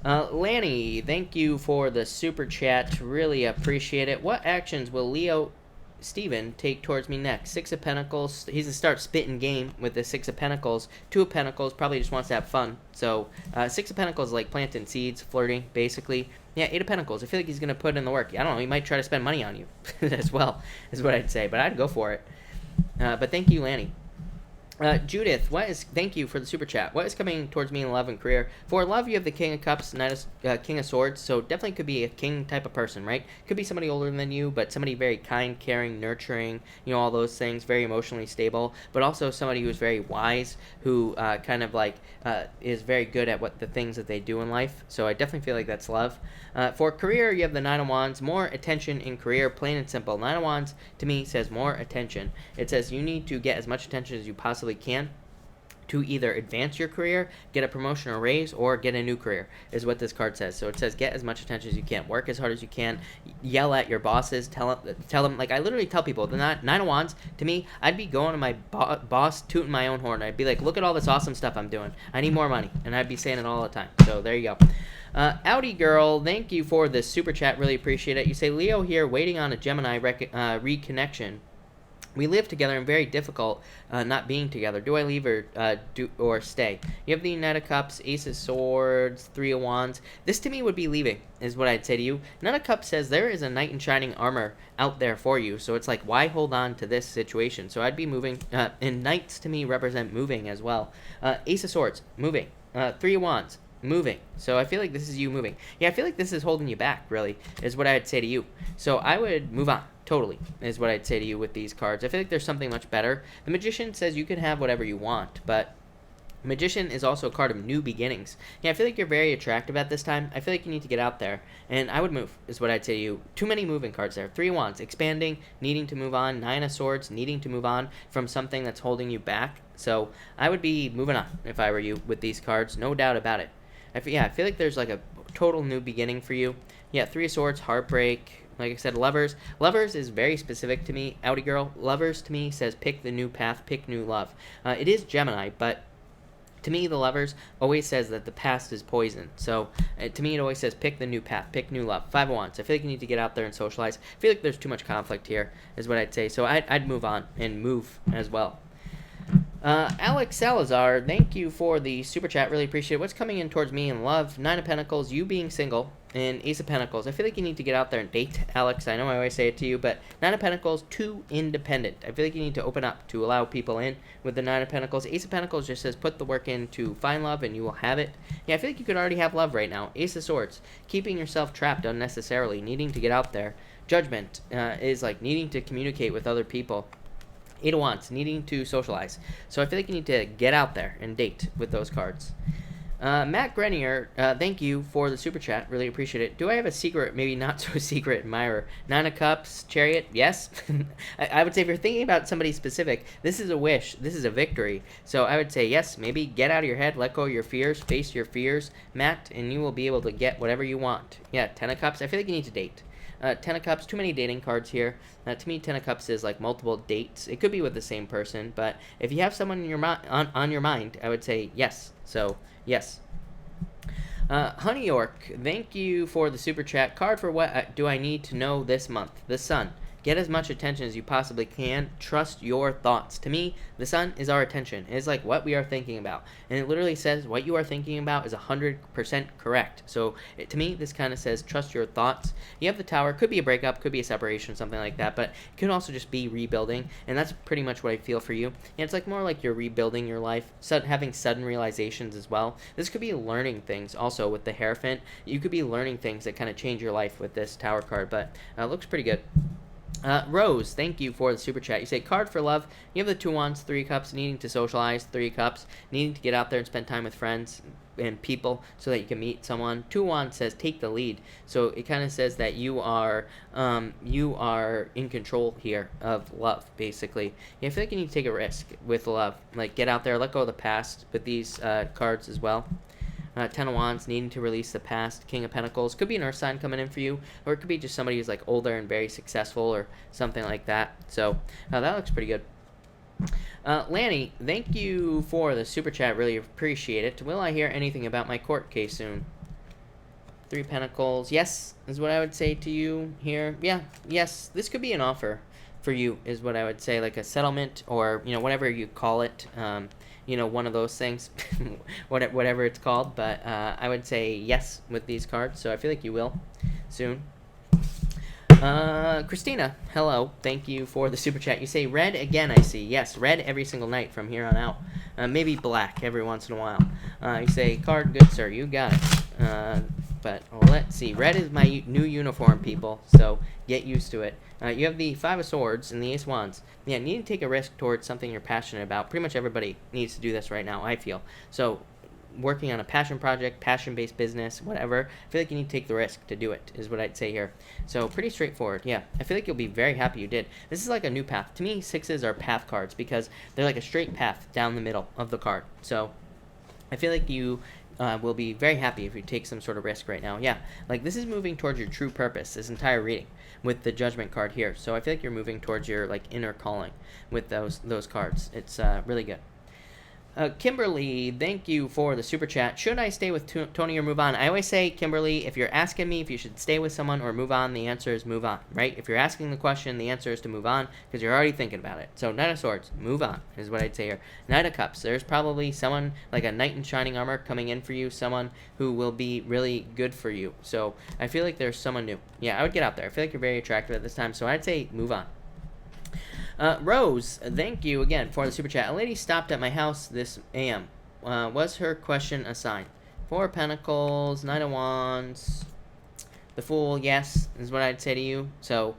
Lanny, thank you for the super chat. Really appreciate it. What actions will Leo Steven take towards me next? 6 of Pentacles. He's going to start spitting game with the 6 of Pentacles. 2 of Pentacles, probably just wants to have fun. So, 6 of Pentacles is like planting seeds, flirting, basically. Yeah, 8 of Pentacles. I feel like he's going to put in the work. I don't know. He might try to spend money on you as well, is what I'd say. But I'd go for it. But thank you, Lanny. Judith, thank you for the super chat. What is coming towards me in love and career? For love, you have the King of Cups, King of Swords, so definitely could be a king type of person, right? Could be somebody older than you, but somebody very kind, caring, nurturing, all those things, very emotionally stable, but also somebody who's very wise, who is very good at the things that they do in life. So I definitely feel like that's love. For career, you have the 9 of Wands, more attention in career, plain and simple. 9 of Wands, to me, says more attention. It says you need to get as much attention as you possibly can to either advance your career, get a promotion or raise, or get a new career, is what this card says. So it says get as much attention as you can, work as hard as you can, yell at your bosses, tell them, like I literally tell people, the 9 of Wands, to me, I'd be going to my boss, tooting my own horn. I'd be like, look at all this awesome stuff I'm doing. I need more money, and I'd be saying it all the time. So there you go. Audi Girl, thank you for the super chat. Really appreciate it. You say, Leo here, waiting on a Gemini reconnection. We live together and very difficult not being together. Do I leave or stay? You have the Knight of Cups, Ace of Swords, 3 of Wands. This to me would be leaving, is what I'd say to you. Knight of Cups says there is a knight in shining armor out there for you. So it's like, why hold on to this situation? So I'd be moving. And Knights to me represent moving as well. Ace of Swords, moving. 3 of Wands, moving. So I feel like this is you moving. Yeah, I feel like this is holding you back, really, is what I'd say to you. So I would move on Totally, is what I'd say to you with these cards. I feel like there's something much better. The Magician says you can have whatever you want, but Magician is also a card of new beginnings. Yeah, I feel like you're very attractive at this time. I feel like you need to get out there, and I would move, is what I'd say to you. Too many moving cards there. 3 Wands, expanding, needing to move on. 9 of Swords, needing to move on from something that's holding you back. So I would be moving on if I were you with these cards, no doubt about it. I feel like there's like a total new beginning for you. Yeah, 3 of Swords, heartbreak. Like I said, Lovers. Lovers is very specific to me. Outie girl. Lovers to me says pick the new path, pick new love. It is Gemini, but to me, the Lovers always says that the past is poison. So, to me, it always says pick the new path, pick new love. 5 of Wands. I feel like you need to get out there and socialize. I feel like there's too much conflict here, is what I'd say. So, I'd move on and move as well. Alex Salazar, thank you for the super chat. Really appreciate it. What's coming in towards me in love? 9 of Pentacles, you being single, and Ace of Pentacles. I feel like you need to get out there and date, Alex. I know I always say it to you, but 9 of Pentacles, too independent. I feel like you need to open up to allow people in with the 9 of Pentacles. Ace of Pentacles just says put the work in to find love, and you will have it. Yeah, I feel like you could already have love right now. Ace of Swords, keeping yourself trapped unnecessarily, needing to get out there. Judgment is like needing to communicate with other people. 8 of Wands, needing to socialize. So I feel like you need to get out there and date with those cards. Matt Grenier, thank you for the super chat. Really appreciate it. Do I have a secret, maybe not so secret admirer? 9 of Cups, Chariot, yes. I would say if you're thinking about somebody specific, this is a wish. This is a victory. So I would say yes, maybe get out of your head, let go of your fears, face your fears, Matt, and you will be able to get whatever you want. Yeah, 10 of Cups, I feel like you need to date. 10 of Cups, too many dating cards here. To me, 10 of Cups is like multiple dates. It could be with the same person, but if you have someone in your on your mind, I would say yes. So, yes. Honey York, thank you for the super chat. Card for what do I need to know this month? The Sun. Get as much attention as you possibly can. Trust your thoughts. To me, the Sun is our attention. It is like what we are thinking about. And it literally says what you are thinking about is 100% correct. So to me, this kind of says trust your thoughts. You have the Tower. Could be a breakup. Could be a separation. Something like that. But it could also just be rebuilding. And that's pretty much what I feel for you. And it's like more like you're rebuilding your life. Having sudden realizations as well. This could be learning things also with the Hierophant. You could be learning things that kind of change your life with this Tower card. But it looks pretty good. Rose, thank you for the super chat. You say card for love. You have the 2 Wands, 3 Cups, needing to socialize, 3 Cups, needing to get out there and spend time with friends and people so that you can meet someone. 2 Wands says take the lead. So it kind of says that you are in control here of love, basically. Yeah, I feel like you need to take a risk with love. Like get out there, let go of the past with these cards as well. 10 of Wands, needing to release the past. King of Pentacles, could be an earth sign coming in for you, or it could be just somebody who's like older and very successful or something like that. So that looks pretty good. Lanny, thank you for the super chat. Really appreciate it. Will I hear anything about my court case soon? 3 Pentacles, yes, is what I would say to you here. Yeah, yes, this could be an offer for you, is what I would say, like a settlement or, whatever you call it. One of those things, whatever it's called. But I would say yes with these cards, so I feel like you will soon. Christina, hello. Thank you for the super chat. You say red again, I see. Yes, red every single night from here on out. Maybe black every once in a while. You say card, good sir, you got it. But let's see. Red is my new uniform, people, so get used to it. You have the 5 of Swords and the Ace of Wands. Yeah, you need to take a risk towards something you're passionate about. Pretty much everybody needs to do this right now, I feel. So working on a passion project, passion-based business, whatever, I feel like you need to take the risk to do it, is what I'd say here. So pretty straightforward. Yeah, I feel like you'll be very happy you did. This is like a new path. To me, 6s are path cards because they're like a straight path down the middle of the card. So I feel like you will be very happy if you take some sort of risk right now. Yeah, like this is moving towards your true purpose, this entire reading, with the Judgment card here. So I feel like you're moving towards your like inner calling with those cards. It's really good. Kimberly, thank you for the super chat. Should I stay with Tony or move on? I always say, Kimberly, if you're asking me if you should stay with someone or move on, the answer is move on, right? If you're asking the question, the answer is to move on because you're already thinking about it. So Knight of Swords, move on is what I'd say here. Knight of Cups, there's probably someone like a knight in shining armor coming in for you, someone who will be really good for you. So I feel like there's someone new. Yeah, I would get out there. I feel like you're very attractive at this time, so I'd say move on. Rose, thank you again for the super chat. A lady stopped at my house this AM. Was her question a sign? 4 Pentacles, 9 of Wands, the Fool, yes, is what I'd say to you. So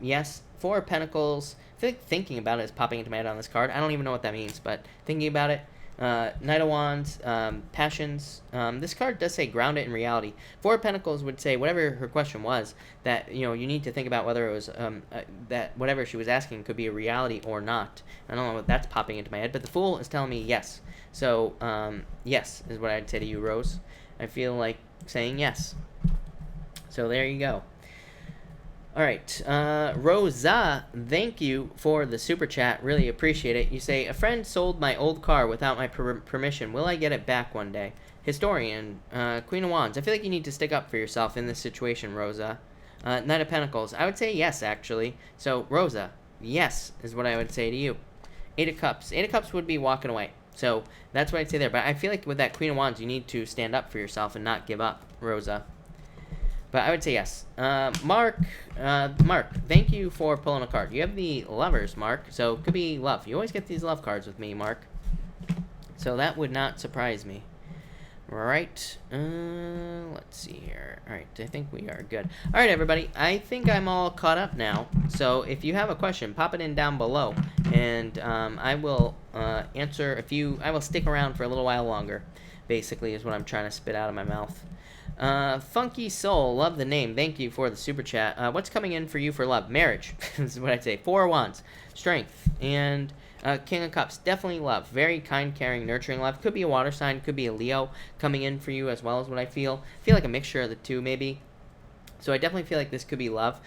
Yes. Four of Pentacles. I feel like thinking about it is popping into my head on this card. I don't even know what that means, but thinking about it. Knight of Wands, passions. This card does say ground it in reality. Four of Pentacles would say whatever her question was, that you need to think about whether it was that whatever she was asking could be a reality or not. I don't know what that's popping into my head, but the Fool is telling me yes. So yes is what I'd say to you, Rose. I feel like saying yes. So there you go. All right, Rosa, thank you for the super chat. Really appreciate it. You say, a friend sold my old car without my permission. Will I get it back one day? Historian, Queen of Wands. I feel like you need to stick up for yourself in this situation, Rosa. Knight of Pentacles. I would say yes, actually. So, Rosa, yes is what I would say to you. Eight of Cups. Eight of Cups would be walking away. So, that's what I'd say there. But I feel like with that Queen of Wands, you need to stand up for yourself and not give up, Rosa. But I would say yes. Mark, thank you for pulling a card. You have the Lovers, Mark, so it could be love. You always get these love cards with me, Mark. So that would not surprise me. Right. Let's see here. All right, I think we are good. All right, everybody. I think I'm all caught up now. So if you have a question, pop it in down below, and I will answer a few. I will stick around for a little while longer, basically, is what I'm trying to spit out of my mouth. Funky Soul, love the name. Thank you for the super chat. What's coming in for you for love? Marriage. This is what I'd say. Four of Wands. Strength. And King of Cups. Definitely love. Very kind, caring, nurturing love. Could be a water sign. Could be a Leo coming in for you as well, as what I feel. I feel like a mixture of the two, maybe. So I definitely feel like this could be love.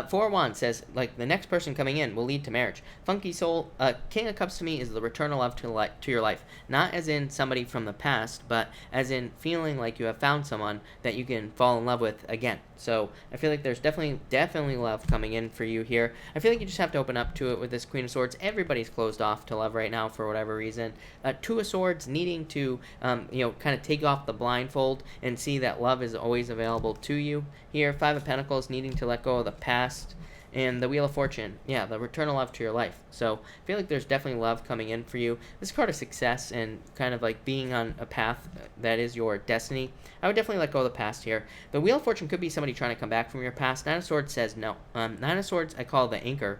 Four of Wands says, like, the next person coming in will lead to marriage. Funky Soul, King of Cups to me is the return of love to your life. Not as in somebody from the past, but as in feeling like you have found someone that you can fall in love with again. So I feel like there's definitely love coming in for you here. I feel like you just have to open up to it with this Queen of Swords. Everybody's closed off to love right now for whatever reason. Two of Swords needing to, kind of take off the blindfold and see that love is always available to you here. Five of Pentacles needing to let go of the past. And the Wheel of Fortune, yeah, the return of love to your life. So I feel like there's definitely love coming in for you. This card of success and kind of like being on a path that is your destiny. I would definitely let go of the past here. The Wheel of Fortune could be somebody trying to come back from your past. Nine of Swords says no. Nine of Swords I call the anchor.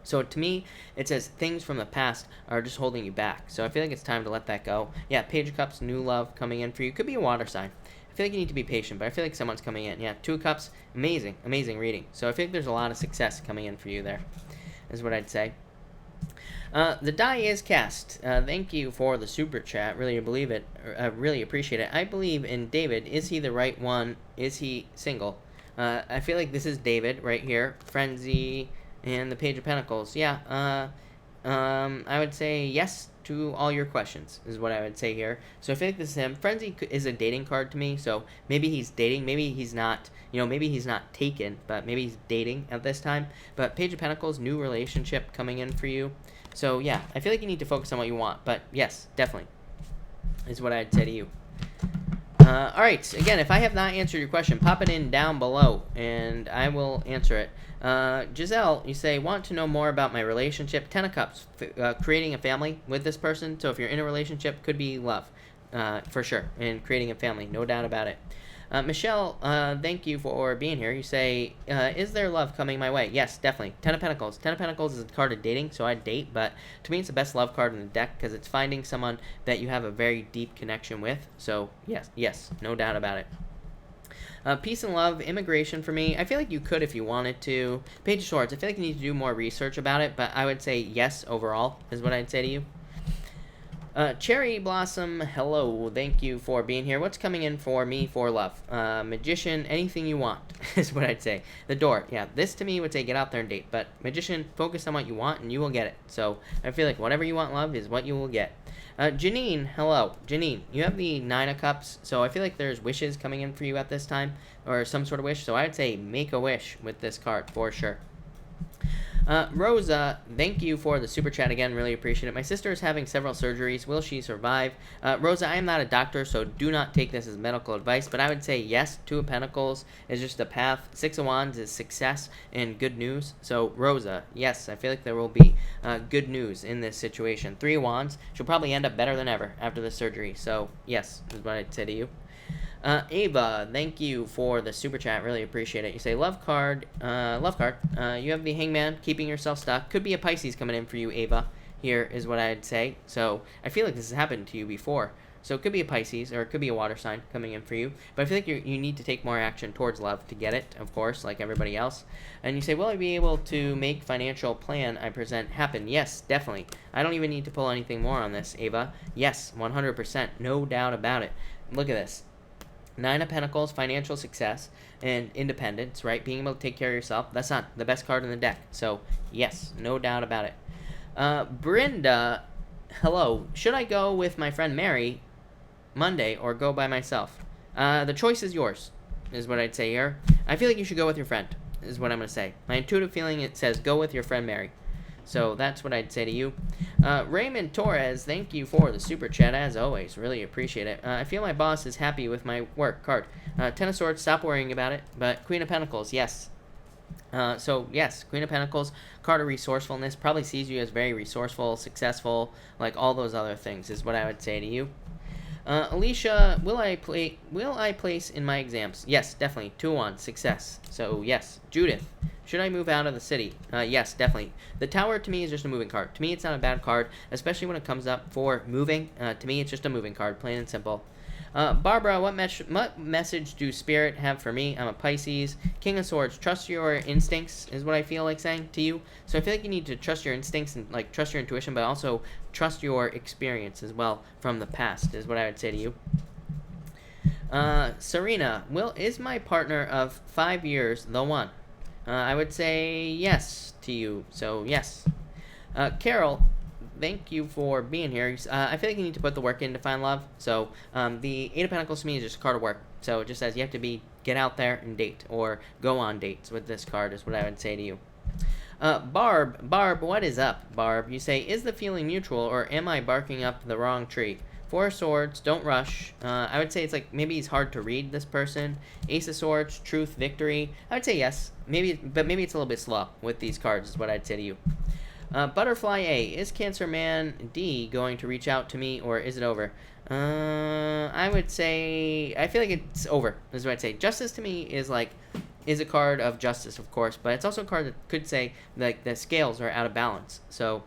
So to me, it says things from the past are just holding you back. So I feel like it's time to let that go. Yeah, Page of Cups, new love coming in for you. Could be a water sign. I feel like you need to be patient, but I feel like someone's coming in. Yeah, Two of Cups, amazing reading. So I feel like there's a lot of success coming in for you there, is what I'd say. The die is cast. Thank you for the super chat. Really believe it. Really appreciate it. I believe in David. Is he the right one? Is he single? I feel like this is David right here. Frenzy and the Page of Pentacles. Yeah. I would say yes to all your questions is what I would say here. So I feel like this is him. Frenzy is a dating card to me, so maybe he's dating, maybe he's not, maybe he's not taken, but maybe he's dating at this time. But Page of Pentacles, new relationship coming in for you. So yeah, I feel like you need to focus on what you want, but yes, definitely is what I'd say to you. All right, again, if I have not answered your question, pop it in down below, and I will answer it. Giselle, you say, want to know more about my relationship. Ten of Cups, creating a family with this person. So if you're in a relationship, could be love, for sure, and creating a family, no doubt about it. Michelle, thank you for being here. You say, is there love coming my way? Yes, definitely. Ten of Pentacles. Ten of Pentacles is a card of dating, so I'd date, but to me it's the best love card in the deck because it's finding someone that you have a very deep connection with. So yes, no doubt about it. Peace and love, immigration for me. I feel like you could if you wanted to. Page of Swords, I feel like you need to do more research about it, but I would say yes overall is what I'd say to you. Cherry Blossom, hello, thank you for being here. What's coming in for me for love? Magician, anything you want is what I'd say. The Door, yeah, this to me would say get out there and date, but Magician, focus on what you want and you will get it. So I feel like whatever you want, love, is what you will get. Janine, hello. Janine, you have the Nine of Cups, so I feel like there's wishes coming in for you at this time, or some sort of wish, so I would say make a wish with this card for sure. Rosa, thank you for the super chat again. Really appreciate it. My sister is having several surgeries. Will she survive? Rosa, I am not a doctor, so do not take this as medical advice, but I would say yes. Two of Pentacles is just a path. Six of Wands is success and good news. So, Rosa, yes, I feel like there will be good news in this situation. Three of Wands, she'll probably end up better than ever after the surgery. So, yes, is what I'd say to you. Ava, thank you for the super chat. Really appreciate it. You say love card. You have the Hangman, keeping yourself stuck. Could be a Pisces coming in for you, Ava. Here is what I'd say. So I feel like this has happened to you before. So it could be a Pisces, or it could be a water sign coming in for you. But I feel like you need to take more action towards love to get it, of course, like everybody else. And you say, will I be able to make financial plan I present happen? Yes, definitely. I don't even need to pull anything more on this, Ava. Yes, 100%. No doubt about it. Look at this. 9 of Pentacles, financial success, and independence, right? Being able to take care of yourself. That's not the best card in the deck. So, yes, no doubt about it. Brenda, hello. Should I go with my friend Mary Monday or go by myself? The choice is yours, is what I'd say here. I feel like you should go with your friend, is what I'm going to say. My intuitive feeling, it says go with your friend Mary. So that's what I'd say to you. Raymond Torres, thank you for the super chat as always. Really appreciate it. I feel my boss is happy with my work card. Ten of Swords, stop worrying about it. But Queen of Pentacles, yes. So yes, Queen of Pentacles, card of resourcefulness, probably sees you as very resourceful, successful, like all those other things is what I would say to you. Alicia, will I place in my exams? Yes, definitely. 2-1, success. So yes. Judith, should I move out of the city? Yes, definitely. The Tower to me is just a moving card. To me, it's not a bad card, especially when it comes up for moving. To me, it's just a moving card, plain and simple. Barbara, what message do Spirit have for me? I'm a Pisces. King of Swords, trust your instincts is what I feel like saying to you. So I feel like you need to trust your instincts and like trust your intuition, but also trust your experience as well from the past is what I would say to you. Serena, is my partner of 5 years the one? I would say yes to you. So yes. Carol, thank you for being here. I feel like you need to put the work in to find love. So the 8 of Pentacles to me is just a card of work. So it just says you have to get out there and date or go on dates with this card is what I would say to you. Barb, what is up, Barb? You say, is the feeling mutual or am I barking up the wrong tree? 4 of Swords, don't rush. I would say it's like maybe he's hard to read, this person. Ace of Swords, truth, victory. I would say yes. But maybe it's a little bit slow with these cards is what I'd say to you. Butterfly A, is Cancer Man D going to reach out to me or is it over? I would say, I feel like it's over, is what I'd say. Justice to me is a card of justice, of course, but it's also a card that could say like the scales are out of balance. So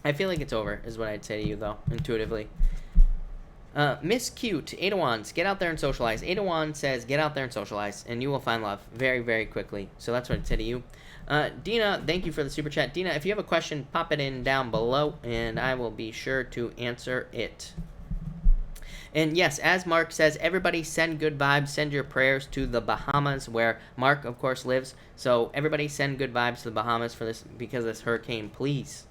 I feel like it's over, is what I'd say to you, though, intuitively. Miss Cute, 8 of Wands, get out there and socialize. 8 of Wands says get out there and socialize, and you will find love very, very quickly. So that's what I'd say to you. Dina, thank you for the super chat. Dina, if you have a question, pop it in down below, and I will be sure to answer it. And yes, as Mark says, everybody send good vibes, send your prayers to the Bahamas, where Mark, of course, lives. So everybody send good vibes to the Bahamas for this, because of this hurricane, please.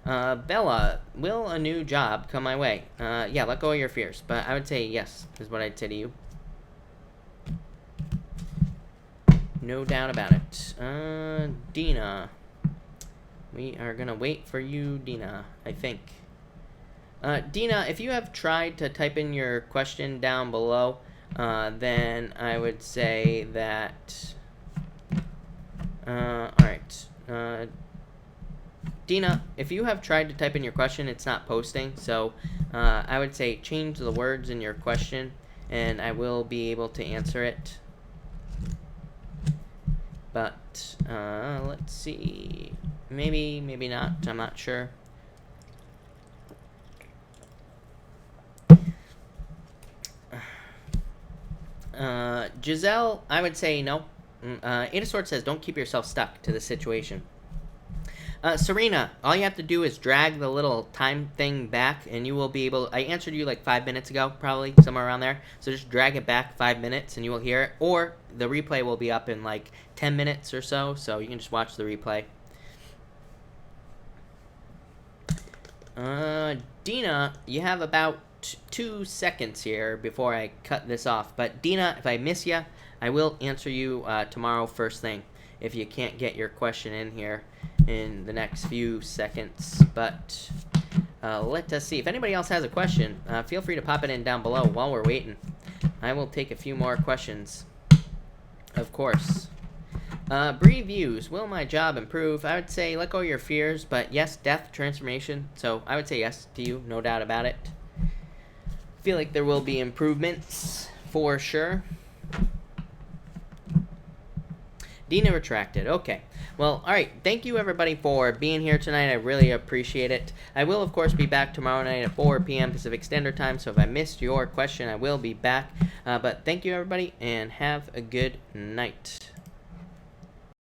Bella, will a new job come my way? Yeah, let go of your fears. But I would say yes, is what I'd say to you. No doubt about it. Dina. We are going to wait for you, Dina, I think. Dina, if you have tried to type in your question down below, then I would say that... Alright. Dina, if you have tried to type in your question, it's not posting. So I would say change the words in your question, and I will be able to answer it. But let's see. Maybe not. I'm not sure. Giselle, I would say no. 8 of Swords says don't keep yourself stuck to the situation. Serena, all you have to do is drag the little time thing back, and you will be able... I answered you like 5 minutes ago, probably, somewhere around there. So just drag it back 5 minutes, and you will hear it. Or the replay will be up in like 10 minutes or so you can just watch the replay. Dina, you have about 2 seconds here before I cut this off. But Dina, if I miss you, I will answer you tomorrow first thing if you can't get your question in here in the next few seconds. But let us see. If anybody else has a question, feel free to pop it in down below while we're waiting. I will take a few more questions, of course. Bree Views, will my job improve? I would say let go of your fears, but yes, death, transformation. So I would say yes to you, no doubt about it. Feel like there will be improvements for sure. Dina retracted. Okay. Well, all right. Thank you, everybody, for being here tonight. I really appreciate it. I will, of course, be back tomorrow night at 4 p.m. Pacific Standard Time. So if I missed your question, I will be back. But thank you, everybody, and have a good night.